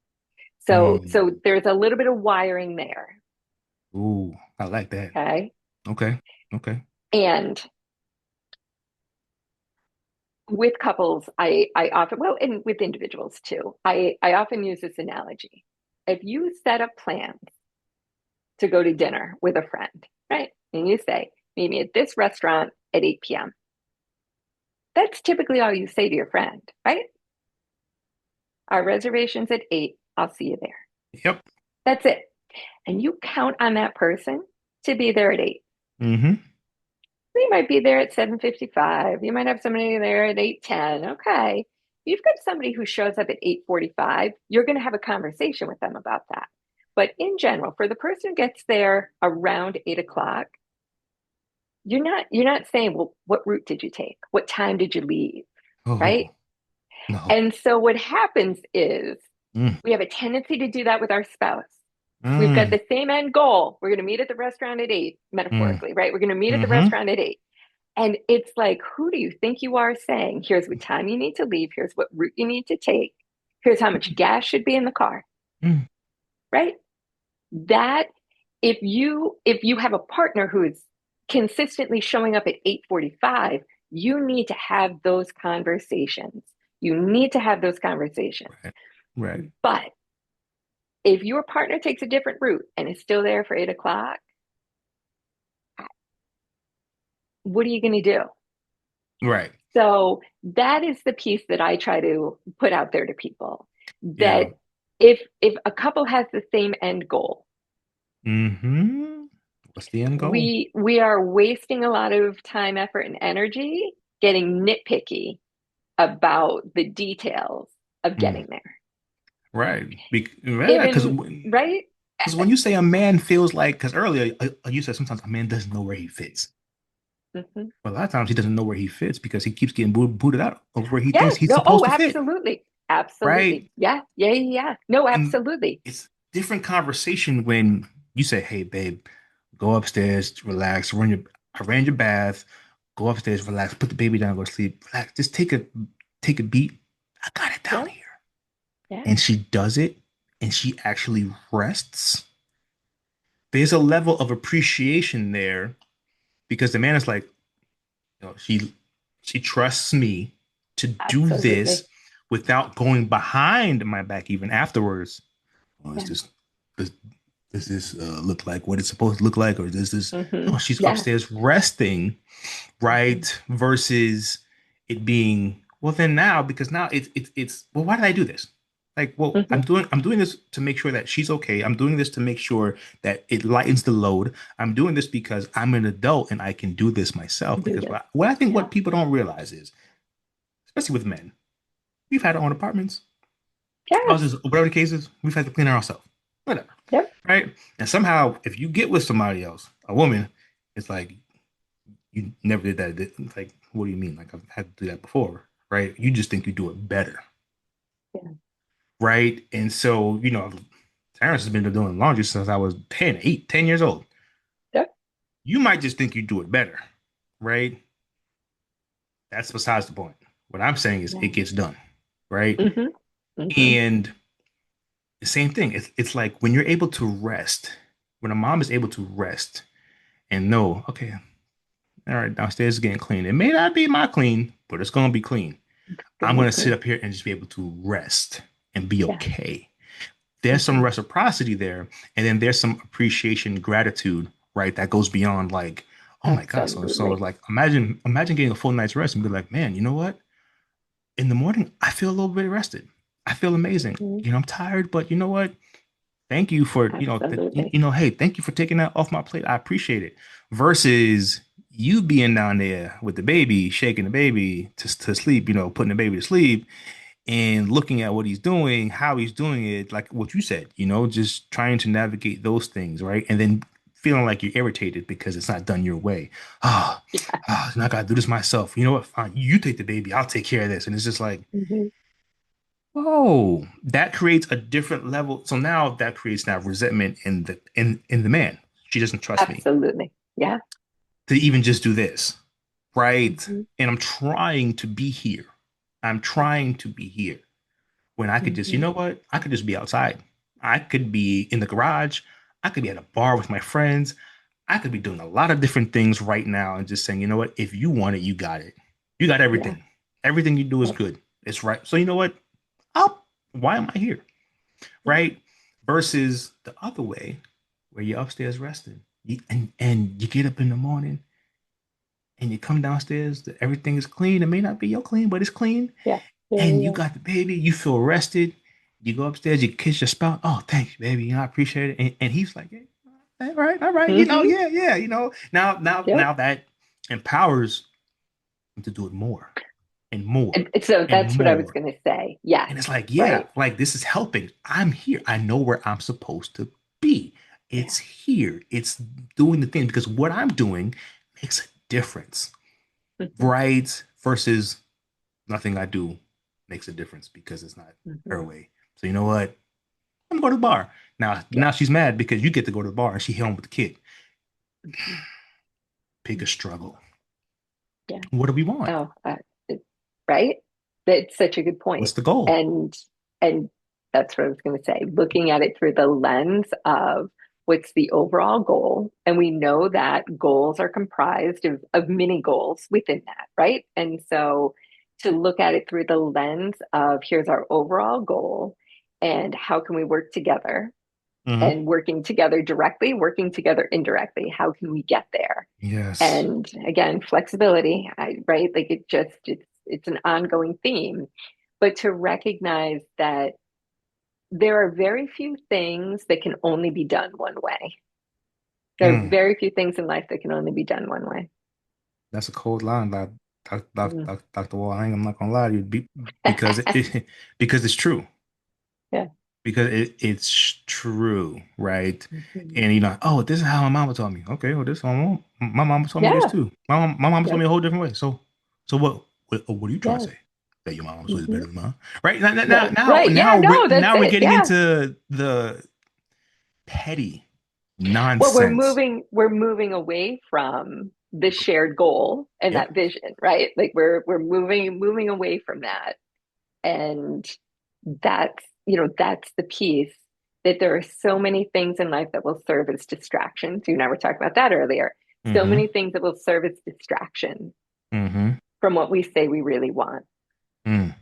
So Mm. there's a little bit of wiring there. Ooh, I like that. Okay. Okay. Okay. And with couples, I often, well, and with individuals too, I often use this analogy. If you set up plans to go to dinner with a friend, right? And you say, meet me at this restaurant at 8 p.m. That's typically all you say to your friend, right? Our reservation's at 8. I'll see you there. Yep. That's it. And you count on that person to be there at 8. Mm-hmm. You might be there at 7:55. You might have somebody there at 8:10. Okay. You've got somebody who shows up at 8:45. You're going to have a conversation with them about that. But in general, for the person who gets there around 8 o'clock, you're not saying, well, what route did you take? What time did you leave? Right? Oh no. And so what happens is Mm. we have a tendency to do that with our spouse. We've got Mm. the same end goal. We're going to meet at the restaurant at 8, Mm. metaphorically, right? We're going to meet at the Mm-hmm. restaurant at 8. And it's like, who do you think you are saying, here's what time you need to leave, here's what route you need to take, here's how much gas should be in the car, Mm. right? That if you have a partner who is consistently showing up at 8:45, you need to have those conversations. You need to have those conversations. Right. Right. But if your partner takes a different route and is still there for 8 o'clock, what are you going to do? Right. So that is the piece that I try to put out there to people that Yeah. if a couple has the same end goal, Mm-hmm. What's the end goal? we are wasting a lot of time, effort, and energy getting nitpicky about the details of Mm. getting there. Right. Because Even right? when you say a man feels like, because earlier you said sometimes a man doesn't know where he fits. Mhm. But a lot of times he doesn't know where he fits because he keeps getting booted out of where he Yeah, thinks he's no, oh, supposed to fit. absolutely. Absolutely. Right. Yeah, yeah, yeah, yeah. No, And absolutely. it's different conversation when you say, "Hey, babe, go upstairs, relax, arrange your bath, go upstairs, relax, put the baby down, go to sleep, relax, just take a beat. I got it down Yeah. here. Yeah. And she does it and she actually rests. There's a level of appreciation there because the man is like, she trusts me to do this Absolutely. without going behind my back even afterwards. Oh, is Yeah. this does does this look like what it's supposed to look like, or does this? No, she's Yeah. upstairs resting, Hmm. right? Versus it being well. Then now, because now it's well, why did I do this? Like, well, Hmm. I'm doing this to make sure that she's okay. I'm doing this to make sure that it lightens the load. I'm doing this because I'm an adult and I can do this myself. Do Because this. what I think Yeah. what people don't realize is, especially with men, we've had our own apartments, Yes. houses, whatever the case is, we've had to clean it ourselves. Whatever. Yep. Right? And somehow, if you get with somebody else, a woman, it's like you never did that. It's like, what do you mean? Like I've had to do that before, right? You just think you do it better, Yeah. right? And so, Terrence has been doing laundry since I was 10 years old. Yep. You might just think you do it better, right? That's besides the point. What I'm saying is it Yeah. gets done, right? Hmm. Hmm. And the same thing. It's like when you're able to rest, when a mom is able to rest and know, okay, all right, downstairs is getting clean. It may not be my clean, but it's gonna be clean. I'm Gonna be gonna sit clean. up here and just be able to rest and be Yeah. okay. There's some Hmm. reciprocity there, and then there's some appreciation, gratitude, right? That goes beyond like, oh my gosh. So Absolutely. like imagine getting a full night's rest and be like, man, you know what? In the morning, I feel a little bit rested. I feel amazing. Hmm. I'm tired, but you know what? Thank you for, Absolutely. hey, thank you for taking that off my plate. I appreciate it. Versus you being down there with the baby, shaking the baby to sleep, putting the baby to sleep and looking at what he's doing, how he's doing it, like what you said, just trying to navigate those things, right? And then feeling like you're irritated because it's not done your way. Ah, Yeah. now I gotta do this myself. You know what? Fine, you take the baby, I'll take care of this. And it's just like, Hmm. oh, that creates a different level. So now that creates now resentment in the man. She doesn't trust me Absolutely. Yeah. to even just do this, right? Hmm. And I'm trying to be here. I'm Yeah. trying to be here when I could just, you Hmm. know what? I could just be outside. I could be in the garage. I could be at a bar with my friends. I could be doing a lot of different things right now and just saying, you know what? If you want it, you got it. You got Yeah. everything. Everything you do is Yep. good. It's right. So you know what? Oh, why am I here? Yeah. Right? Versus the other way where you're upstairs resting. And you get up in the morning and you come downstairs, everything is clean. It may not be your clean, but it's clean. Yeah. Yeah. And you Yeah. got the baby, you feel rested. You go upstairs, you kiss your spouse. Oh, thanks, baby. I appreciate it. And he's like, hey, all right, Hmm. yeah, yeah. Now Yep. that empowers him to do it more and more So and that's what I was more. going to say. Yes. And it's like, yeah, Right. like this is helping. I'm here. I know where I'm supposed to be. Yeah. It's here. It's doing the thing because what I'm doing makes a difference, Hmm. right? Versus nothing I do makes a difference because it's not her Hmm. way. So you know what? I'm gonna go to the bar. Yeah. Now she's mad because you get to go to the bar and she home with the kid. Hmm. Pick a struggle. Yeah. What do we want? Oh, it- right. That's such a good What's point. the goal? And and that's what I was going to say. Looking at it through the lens of what's the overall goal, and we know that goals are comprised of mini goals within that, right? And so to look at it through the lens of here's our overall goal, and how can we work together? Hmm. And working together directly, working together indirectly. How can we get there? Yes. And again, flexibility, right? Like it's an ongoing theme, but to recognize that there are very few things that can only be done one way. There are Mm, very few things in life that can only be done one way. that's a cold line, Mhm. Dr. Wall. I'm not gonna lie to you because because it's true. Yeah. Because it's true, right? Mhm. And oh, this is how my mama told me. Okay, well, this is how my mama told me this Yeah. too. My mama told me Yep. a whole different way. So what are you trying to Yes. say? That your mama's was Hmm. better than mine, right? Now Right. Right. Yeah. No, that's now we're it. getting Yeah. into the petty Well, nonsense. we're moving away from. the shared goal and Yep. that vision, right? Like we're moving away from that. And that's the piece that there are so many things in life that will serve as distractions. You and I were talking about that earlier. So Mm-hmm. many things that will serve as distractions Mm-hmm. from what we say we really want. Mm.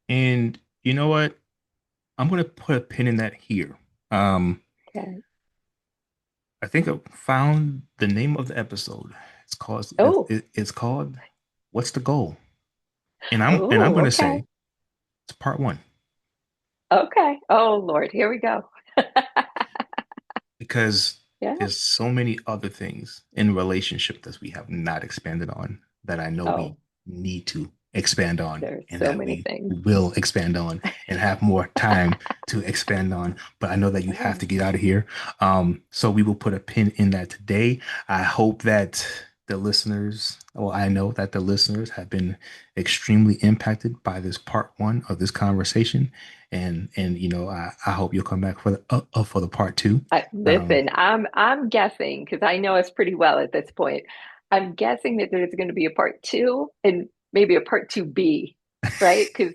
And you know what? I'm gonna put a pin in that here. Um, Okay. I think I found the name of the episode. Oh, It's called "What's the Goal?" And I'm oh, gonna okay. say it's part one Okay. Oh, Lord, here we go. because Yeah. there's so many other things in relationship that we have not expanded on that I know we Oh, need to expand on there's and so that many we things. will expand on and have more time to expand on. But I know that you have Oh, to get out of here. So we will put a pin in that today. I hope that the listeners, well, I know that the listeners have been extremely impacted by this part one of this conversation. And I hope you'll come back for the part two. Um, listen, I'm guessing because I know us pretty well at this point. I'm guessing that there's going to be a part two and maybe a part two B, right? Because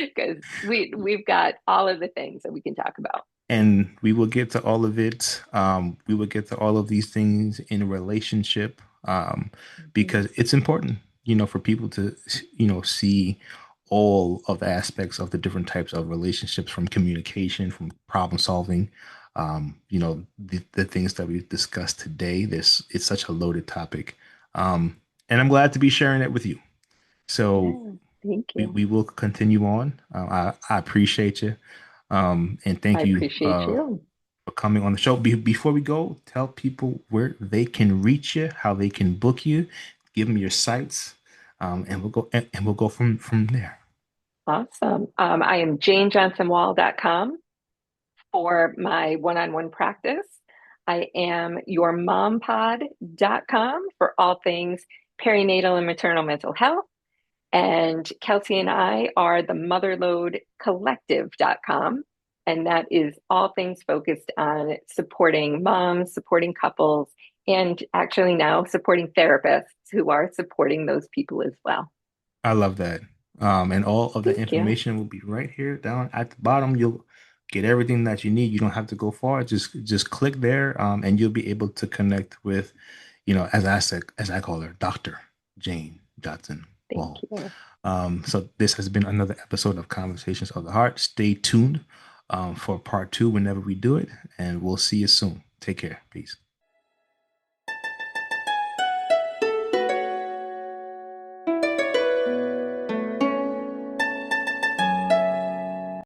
because we've got all of the things that we can talk about. and we will get to all of it. We will get to all of these things in a relationship, Mhm. because it's important, for people to, see all of the aspects of the different types of relationships, from communication, from problem solving. The things that we've discussed today. It's such a loaded topic, and I'm glad to be sharing it with you. So Yeah, thank we you. will continue on. I appreciate you, and I thank you appreciate you. for coming on the show. Before we go, tell people where they can reach you, how they can book you, give them your sites, and we'll go from there. Awesome. I am janejohnsonwall.com for my one-on-one practice. I am yourmompod.com for all things perinatal and maternal mental health. And Kelsey and I are the motherloadcollective.com. And that is all things focused on supporting moms, supporting couples, and actually now supporting therapists who are supporting those people as well. I love that. And all of the Thank you. information will be right here down at the bottom. You'll get everything that you need. You don't have to go far. Just click there, and you'll be able to connect with, as I call her, Dr. Jane Johnson Thank Wall. you. So this has been another episode of Conversations of the Heart. Stay tuned, for part two whenever we do it, and we'll see you soon. Take care. Peace.